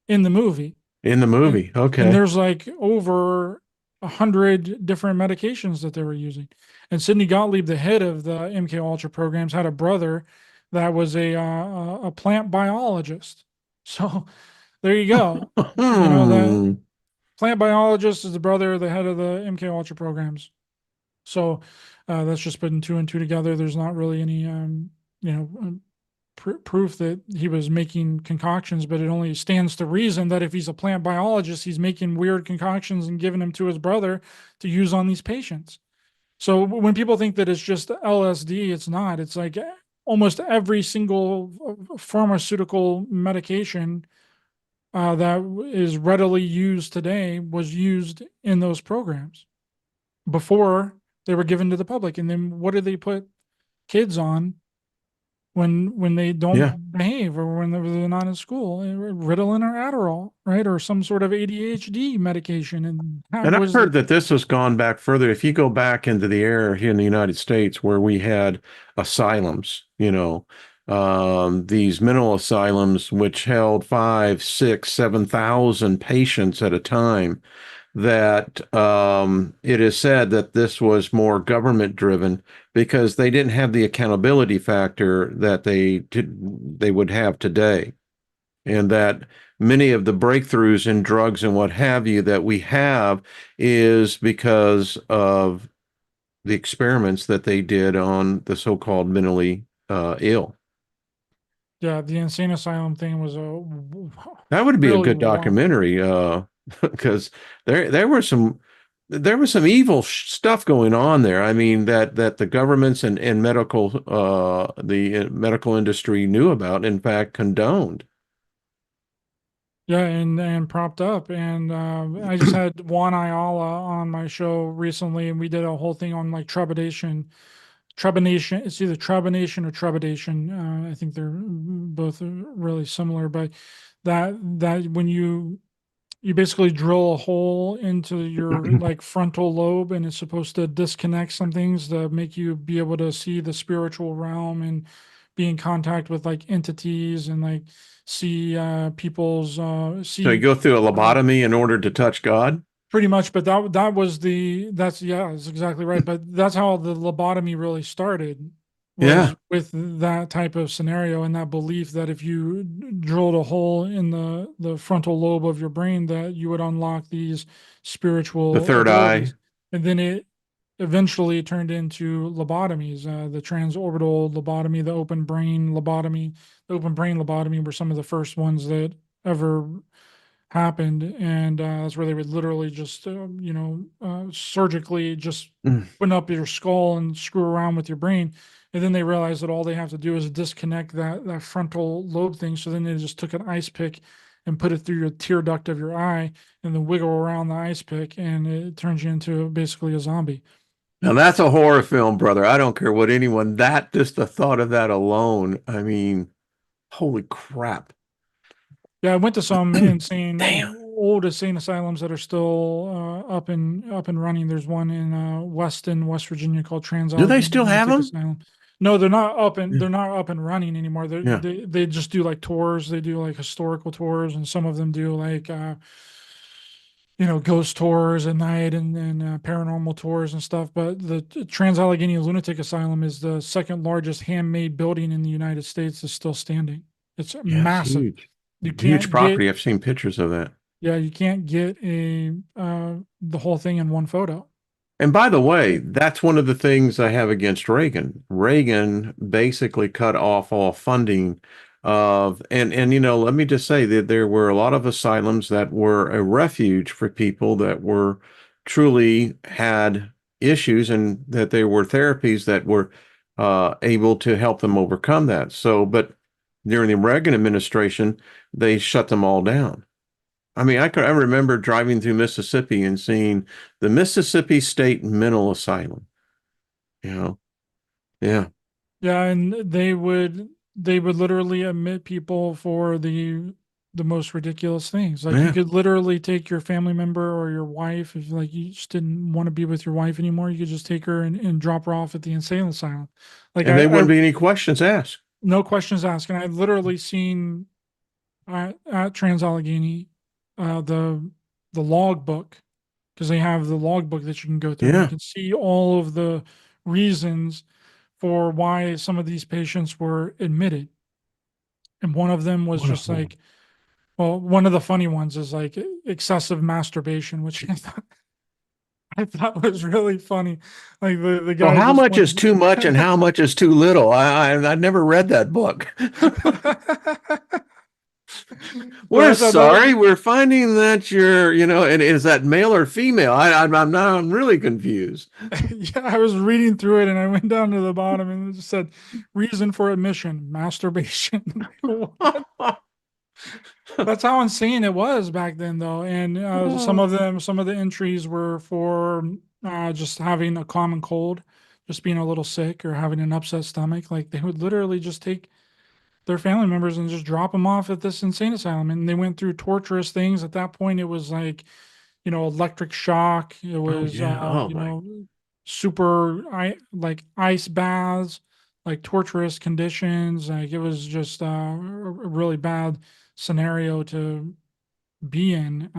in the movie. In the And, movie. and Okay. there's like over 100 different medications that they were using. And Sidney Gottlieb, the head of the MKUltra programs, had a brother that was a plant biologist. So there you go. You know, the Hmm. plant biologist is the brother of the head of the MKUltra programs. So that's just putting two and two together. There's not really any, you know, proof that he was making concoctions, but it only stands to reason that if he's a plant biologist, he's making weird concoctions and giving them to his brother to use on these patients. So when people think that it's just LSD, it's not. It's like almost every single pharmaceutical medication that is readily used today was used in those programs before they were given to the public. And then what do they put kids on when they Yeah. don't behave or when they're not in school? Ritalin or Adderall, right? Or some sort of ADHD medication. And that And I've was, heard that this has gone back further. If you go back into the era here in the United States where we had asylums, these mental asylums which held 5, 6, 7,000 patients at a time, that it is said that this was more government driven because they didn't have the accountability factor that they would have today, and that many of the breakthroughs in drugs and what have you that we have is because of the experiments that they did on the so-called mentally ill. yeah, the insane asylum thing was a That would be a really good wild. documentary, because there was some evil stuff going on there. I mean that the governments and the medical industry knew about, in fact, condoned. Yeah, and propped up. And I just had Juan Ayala on my show recently, and we did a whole thing on like trepidation. Trepidation, it's either trepidation or trepidation. I think they're both really similar, but that when you basically drill a hole into your like frontal lobe, and it's supposed to disconnect some things to make you be able to see the spiritual realm and be in contact with like entities and like see people's So you see go through a uh, lobotomy in order to touch God? pretty much. But that was that's yeah, that's exactly right. But that's how the lobotomy really started, was Yeah, with that type of scenario and that belief that if you drilled a hole in the frontal lobe of your brain, that you would unlock these the spiritual third eye. abilities. And then it eventually turned into lobotomies, the transorbital lobotomy, the open brain lobotomy. The open brain lobotomy were some of the first ones that ever happened, and that's where they would literally just surgically just Mm. open up your skull and screw around with your brain. And then they realized that all they have to do is disconnect that frontal lobe thing. So then they just took an ice pick and put it through your tear duct of your eye and then wiggle around the ice pick, and it turns you into basically a zombie. Now that's a horror film, brother. I don't care what anyone, that just the thought of that alone. I mean, holy crap. Yeah, I went to some insane Damn. old insane asylums that are still up and running. There's one in Weston, West Virginia called Do they Trans-Allegheny still have Lunatic them? Asylum. No, Yeah. they're not up and running anymore. Yeah. They just do like tours. They do like historical tours, and some of them do like ghost tours at night and paranormal tours and stuff. But the Trans-Allegheny Lunatic Asylum is the second largest handmade building in the United States. Is still standing. It's Yeah, it's massive. huge. You Huge can't get property. I've seen pictures of that. Yeah, you can't get a the whole thing in one photo. And by the way, that's one of the things I have against Reagan. Reagan basically cut off all funding of, and let me just say that there were a lot of asylums that were a refuge for people that were truly had issues, and that there were therapies that were able to help them overcome that. So, but during the Reagan administration, they shut them all down. I mean, I remember driving through Mississippi and seeing the Mississippi State Mental Asylum. You know, yeah, Yeah, and they would literally admit people for the most ridiculous things. Like you yeah. could literally take your family member or your wife if like you just didn't want to be with your wife anymore, you could just take her and drop her off at the insane asylum. Like And they I wouldn't be any questions asked. no questions asked. And I've literally seen at Trans Allegheny the log book because they have the logbook that you can go through and you Yeah. can see all of the reasons for why some of these patients were admitted. And one of them was What a just like, well, one of the funny ones is like excessive masturbation, which I thought was really funny. Like the So guy how just much is went. too much and how much is too little? I never read that book. But We're I thought sorry. that, We're finding that and is that male or female? I'm now I'm really confused. yeah, I was reading through it and I went down to the bottom and it just said reason for admission, masturbation. That's how insane it was back then, though. And some of the entries were for just having a common cold, just being a little sick or having an upset stomach. Like they would literally just take their family members and just drop them off at this insane asylum. And they went through torturous things. At that point, it was like, electric shock. It Oh was, yeah. Oh my. super like ice baths, like torturous conditions. Like it was just a really bad scenario to be in.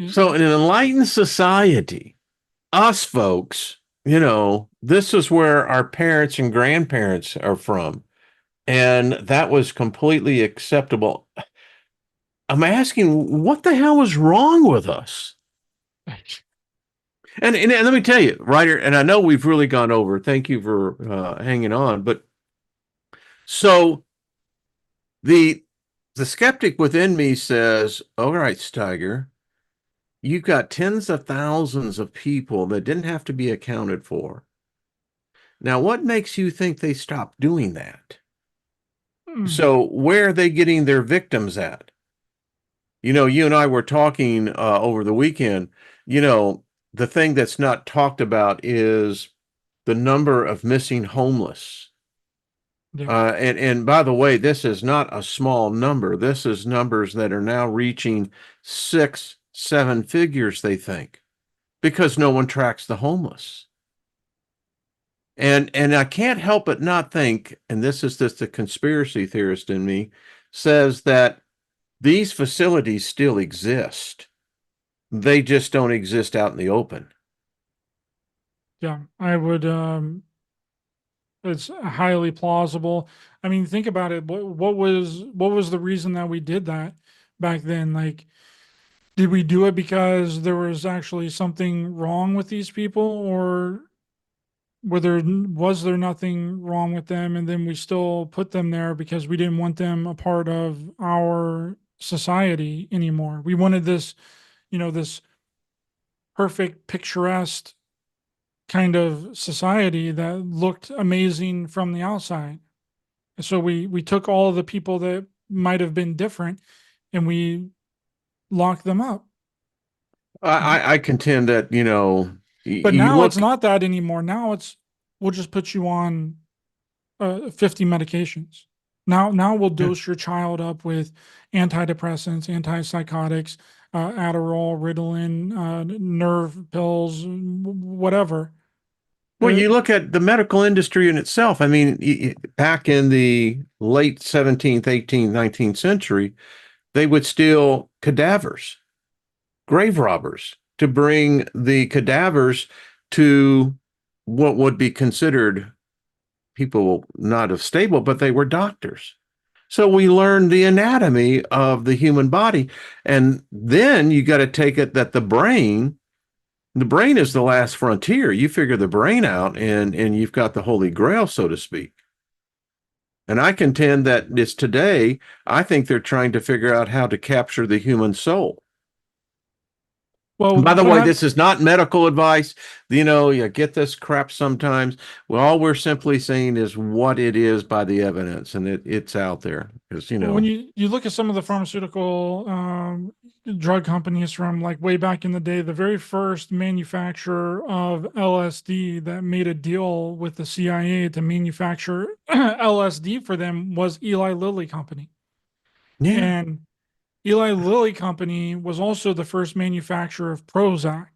So in an enlightened society, us folks, this is where our parents and grandparents are from. And that was completely acceptable. I'm asking, what the hell is wrong with us? And let me tell you, Ryder, and I know we've really gone over. Thank you for hanging on. But so the the skeptic within me says, "All right, Steiger, you've got tens of thousands of people that didn't have to be accounted for. Now, what makes you think they stopped doing that? Hmm, So where are they getting their victims at? You and I were talking over the weekend. You know, the thing that's not talked about is the number of missing homeless. yeah, And by the way, this is not a small number. This is numbers that are now reaching six, seven figures, they think, because no one tracks the homeless. And I can't help but not think, and this is just the conspiracy theorist in me, says that these facilities still exist. They just don't exist out in the open. yeah. I would. It's highly plausible. I mean, think about it. What was the reason that we did that back then? Like, did we do it because there was actually something wrong with these people, or was there nothing wrong with them, and then we still put them there because we didn't want them a part of our society anymore? We wanted this, this perfect, picturesque kind of society that looked amazing from the outside. So we took all of the people that might have been different and we locked them up. I contend that, But you now it's look, not that anymore. Now it's we'll just put you on 50 medications. Now we'll yeah. dose your child up with antidepressants, antipsychotics, Adderall, Ritalin, nerve pills, whatever. Well, Uh, you look at the medical industry in itself. I mean, back in the late 17th, 18th, 19th century, they would steal cadavers, grave robbers, to bring the cadavers to what would be considered people not of stable, but they were doctors. So we learned the anatomy of the human body. And then you got to take it that the brain is the last frontier. You figure the brain out and you've got the holy grail, so to speak. And I contend that it's today, I think they're trying to figure out how to capture the human soul. well, By the what way, hap- this is not medical advice. You get this crap sometimes. Well, all we're simply saying is what it is by the evidence, and it's out there. Because, when you look at some of the pharmaceutical drug companies from like way back in the day, the very first manufacturer of LSD that made a deal with the CIA to manufacture LSD for them was Eli Lilly Company. yeah, And Eli Lilly Company was also the first manufacturer of Prozac.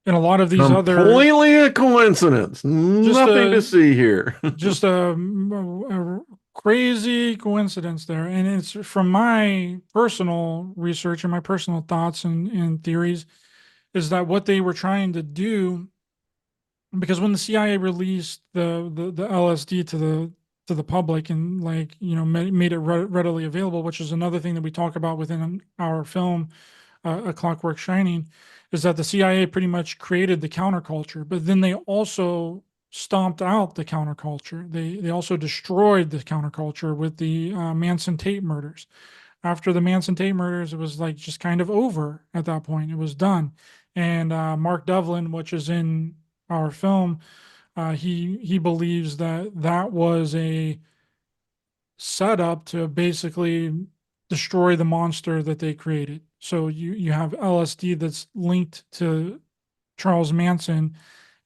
And a lot of these other completely a coincidence. just Nothing to a see here. just a crazy coincidence there. And it's from my personal research and my personal thoughts and theories. is that what they were trying to do, because when the CIA released the LSD to the public and like made it readily available, which is another thing that we talk about within our film, A Clockwork Shining, is that the CIA pretty much created the counterculture, but then they also stomped out the counterculture. They also destroyed the counterculture with the Manson Tate murders. After the Manson Tate murders, it was like just kind of over at that point. It was done. And Mark Devlin, which is in our film, he believes that that was a setup to basically destroy the monster that they created. So you have LSD that's linked to Charles Manson,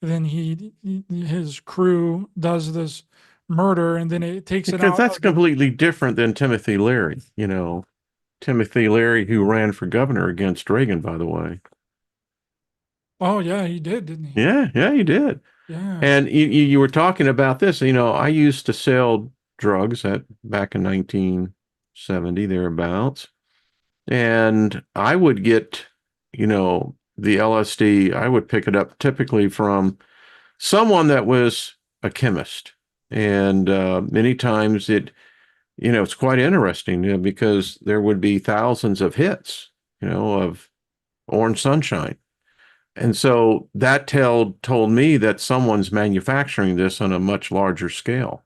then his crew does this murder, and then it takes it Because out that's of the. completely different than Timothy Leary, Timothy Leary, who ran for governor against Reagan, by the way. Oh yeah, he did, didn't he? Yeah, yeah, he did. Yeah. And you were talking about this. I used to sell drugs at back in 1970, thereabouts. And I would get, the LSD, I would pick it up typically from someone that was a chemist. And many times it's quite interesting, because there would be thousands of hits, of Orange Sunshine. And so that told me that someone's manufacturing this on a much larger scale.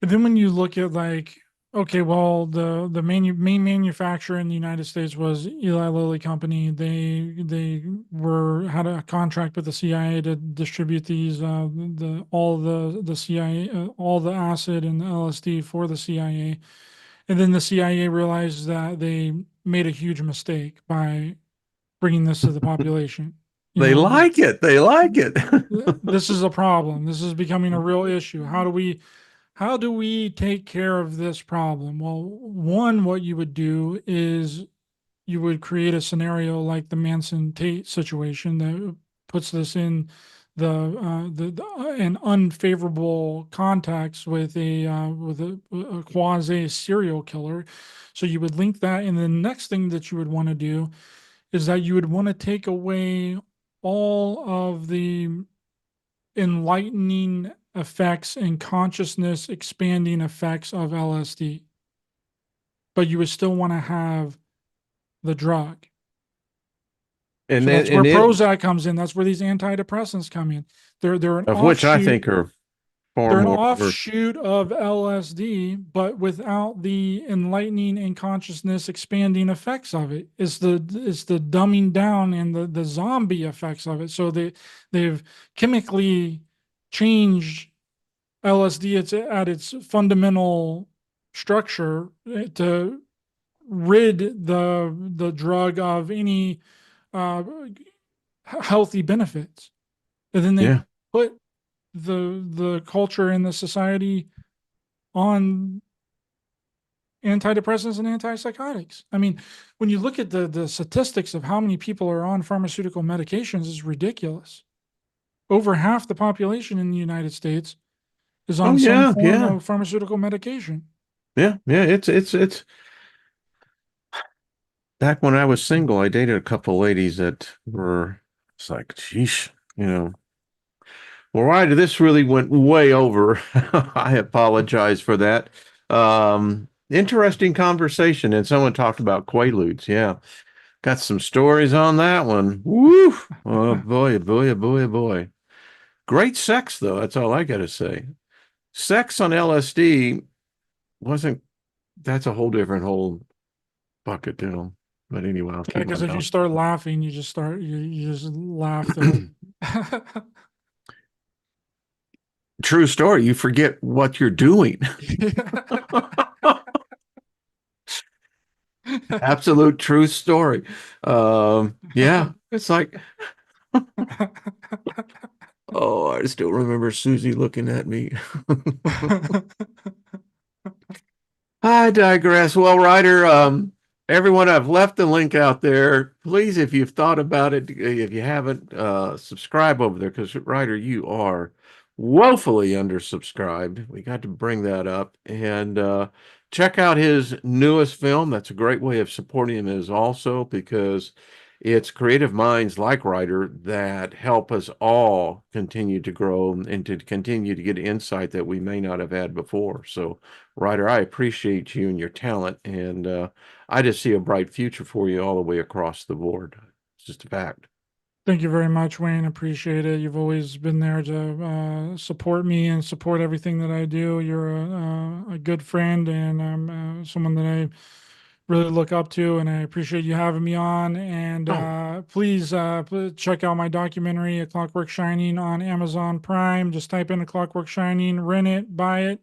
But then when you look at like, okay, well, the main manufacturer in the United States was Eli Lilly Company. They were had a contract with the CIA to distribute these all the CIA all the acid and the LSD for the CIA. And then the CIA realized that they made a huge mistake by bringing this to the population. You They know, like it. They like it. this is a problem. This is becoming a real issue. How do we take care of this problem? Well, one, what you would do is you would create a scenario like the Manson Tate situation that puts this in an unfavorable context with a quasi serial killer. So you would link that, and the next thing that you would want to do is that you would want to take away all of the enlightening effects and consciousness expanding effects of LSD, but you would still want to have the drug. and So then that's where and it Prozac comes in. That's where these antidepressants come in. They're an of which I offshoot. think are far They're an more offshoot of LSD, but without the enlightening and consciousness expanding effects of it. It's the dumbing down and the zombie effects of it. So they've chemically changed LSD at its fundamental structure to rid the drug of any uh, healthy benefits, and then they yeah. put the culture and the society on antidepressants and antipsychotics. I mean, when you look at the statistics of how many people are on pharmaceutical medications, is ridiculous. Over half the population in the United States is Oh on some yeah, form yeah. of pharmaceutical medication. Yeah, yeah. It's back when I was single, I dated a couple ladies that were, it's like, geez, you know. Well, Ryder, this really went way over. I apologize for that. Interesting conversation, and someone talked about Quaaludes. Yeah, got some stories on that one. Woo! Oh boy, oh boy, oh boy, oh boy. Great sex, though. That's all I got to say. Sex on LSD wasn't. That's a whole bucket deal. But anyway, I'll Yeah, keep my because if you mouth. start laughing, you just laugh the whole. True story. You forget what you're doing. Absolute true story. Yeah, it's like, oh, I still remember Susie looking at me. I digress. Well, Ryder, everyone, I've left the link out there. Please, if you've thought about it, if you haven't, subscribe over there because Ryder, you are woefully undersubscribed. We got to bring that up and check out his newest film. That's a great way of supporting him is also because it's creative minds like Ryder that help us all continue to grow and to continue to get insight that we may not have had before. So, Ryder, I appreciate you and your talent, and I just see a bright future for you all the way across the board. It's just a fact. Thank you very much, Wayne. Appreciate it. You've always been there to support me and support everything that I do. You're a good friend and someone that I really look up to, and I appreciate you having me on. And Oh, please check out my documentary, A Clockwork Shining, on Amazon Prime. Just type in A Clockwork Shining, rent it, buy it,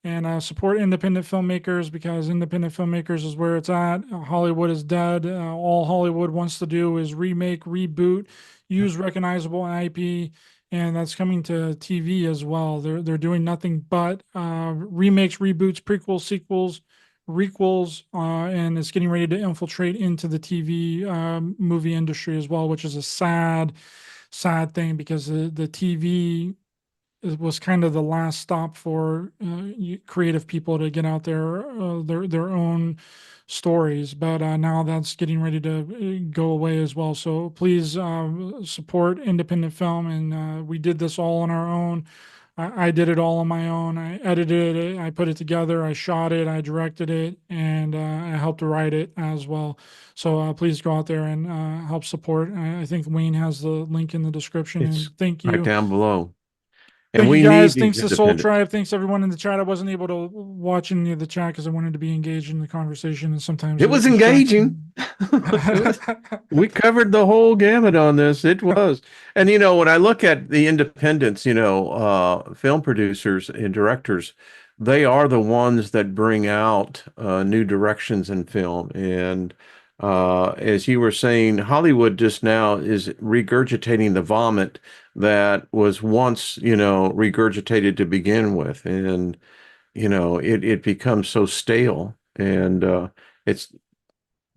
and support independent filmmakers, because independent filmmakers is where it's at. Hollywood is dead. All Hollywood wants to do is remake, reboot, use recognizable IP, and that's coming to TV as well. They're doing nothing but remakes, reboots, prequels, sequels, requels, and it's getting ready to infiltrate into the TV movie industry as well, which is a sad thing, because the TV it was kind of the last stop for creative people to get out there their own stories. But now that's getting ready to go away as well. So please support independent film. And we did this all on our own. I did it all on my own. I edited it, I put it together, I shot it, I directed it, and I helped to write it as well. So please go out there and help support. I think Wayne has the link in the description. it's And thank right you. down below. And Thank you we need guys. these Thanks to Soul independents. Tribe. Thanks everyone in the chat. I wasn't able to watch any of the chat because I wanted to be engaged in the conversation, and sometimes It it was distracts me. engaging. It was, we covered the whole gamut on this. It was. And when I look at the independents, film producers and directors, they are the ones that bring out new directions in film. And as you were saying, Hollywood just now is regurgitating the vomit that was once, regurgitated to begin with. And, it becomes so stale. And it's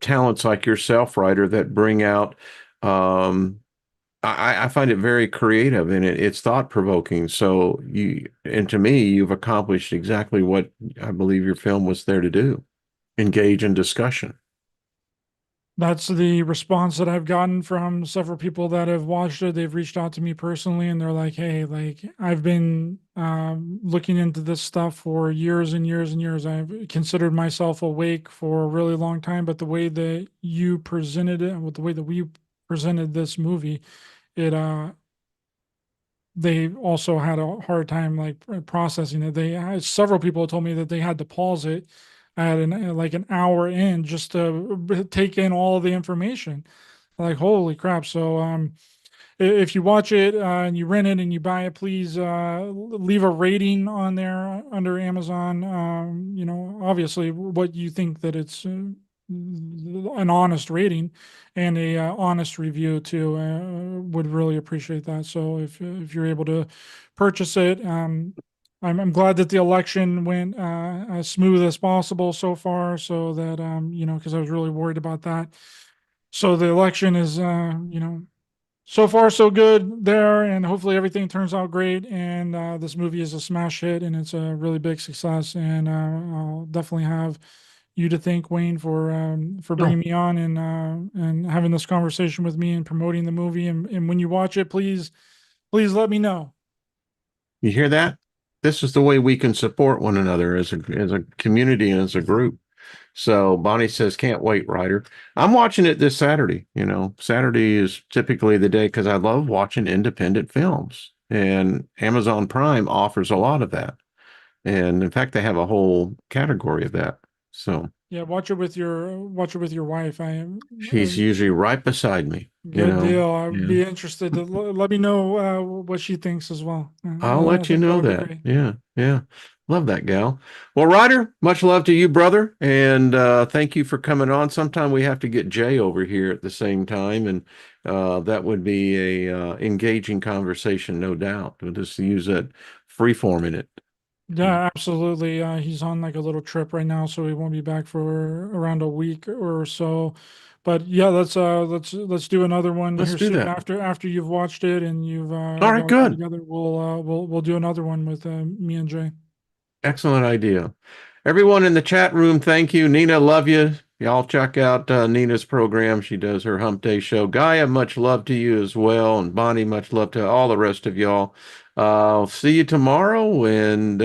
talents like yourself, Ryder, that bring out. I find it very creative and it's thought provoking. So and to me, you've accomplished exactly what I believe your film was there to do: engage in discussion. That's the response that I've gotten from several people that have watched it. They've reached out to me personally and they're like, "Hey, like I've been looking into this stuff for years and years and years. I've considered myself awake for a really long time, but the way that you presented it, and with the way that we presented this movie, it they also had a hard time like processing it. They had several people told me that they had to pause it at like an hour in just to take in all the information. Like holy crap! So if you watch it and you rent it and you buy it, please leave a rating on there under Amazon. Obviously what you think that it's an honest rating and a honest review too. Would really appreciate that. So if you're able to purchase it, I'm glad that the election went as smooth as possible so far. So that because I was really worried about that. So the election is so far so good there, and hopefully everything turns out great. And this movie is a smash hit, and it's a really big success. And I'll definitely have you to thank, Wayne, for bringing Oh, me on and having this conversation with me and promoting the movie. And when you watch it, please let me know. you hear that? This is the way we can support one another as a community and as a group. So Bonnie says, can't wait, Ryder. I'm watching it this Saturday. Saturday is typically the day because I love watching independent films, and Amazon Prime offers a lot of that. And in fact, they have a whole category of that. So Yeah, watch it with your wife. I am she's usually right beside me, good deal. I'd Yeah. be interested to let me know what she thinks as well. I'll I let you think that know would be that. great. Yeah, yeah. Love that gal. Well, Ryder, much love to you, brother. And thank you for coming on. Sometime we have to get Jay over here at the same time, and that would be a engaging conversation, no doubt. We'll just use that free form in it. Yeah, absolutely. He's on like a little trip right now, so he won't be back for around a week or so. But yeah, let's do another one Let's here do soon that. after you've watched it and you've All right, got time good. together. We'll do another one with me and Jay. Excellent idea. Everyone in the chat room, thank you. Nina, love you. Y'all check out Nina's program. She does her Hump Day show. Gaia, much love to you as well. And Bonnie, much love to all the rest of y'all. I'll see you tomorrow. And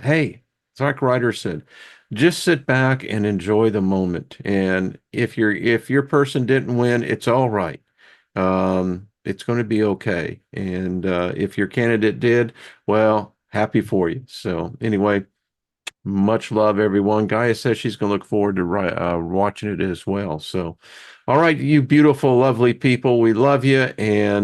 hey, it's like Ryder said, just sit back and enjoy the moment. And if your person didn't win, it's all right. It's going to be okay. And if your candidate did, well, happy for you. So anyway, much love, everyone. Gaia says she's going to look forward to watching it as well. So, all right, you beautiful, lovely people, we love you. And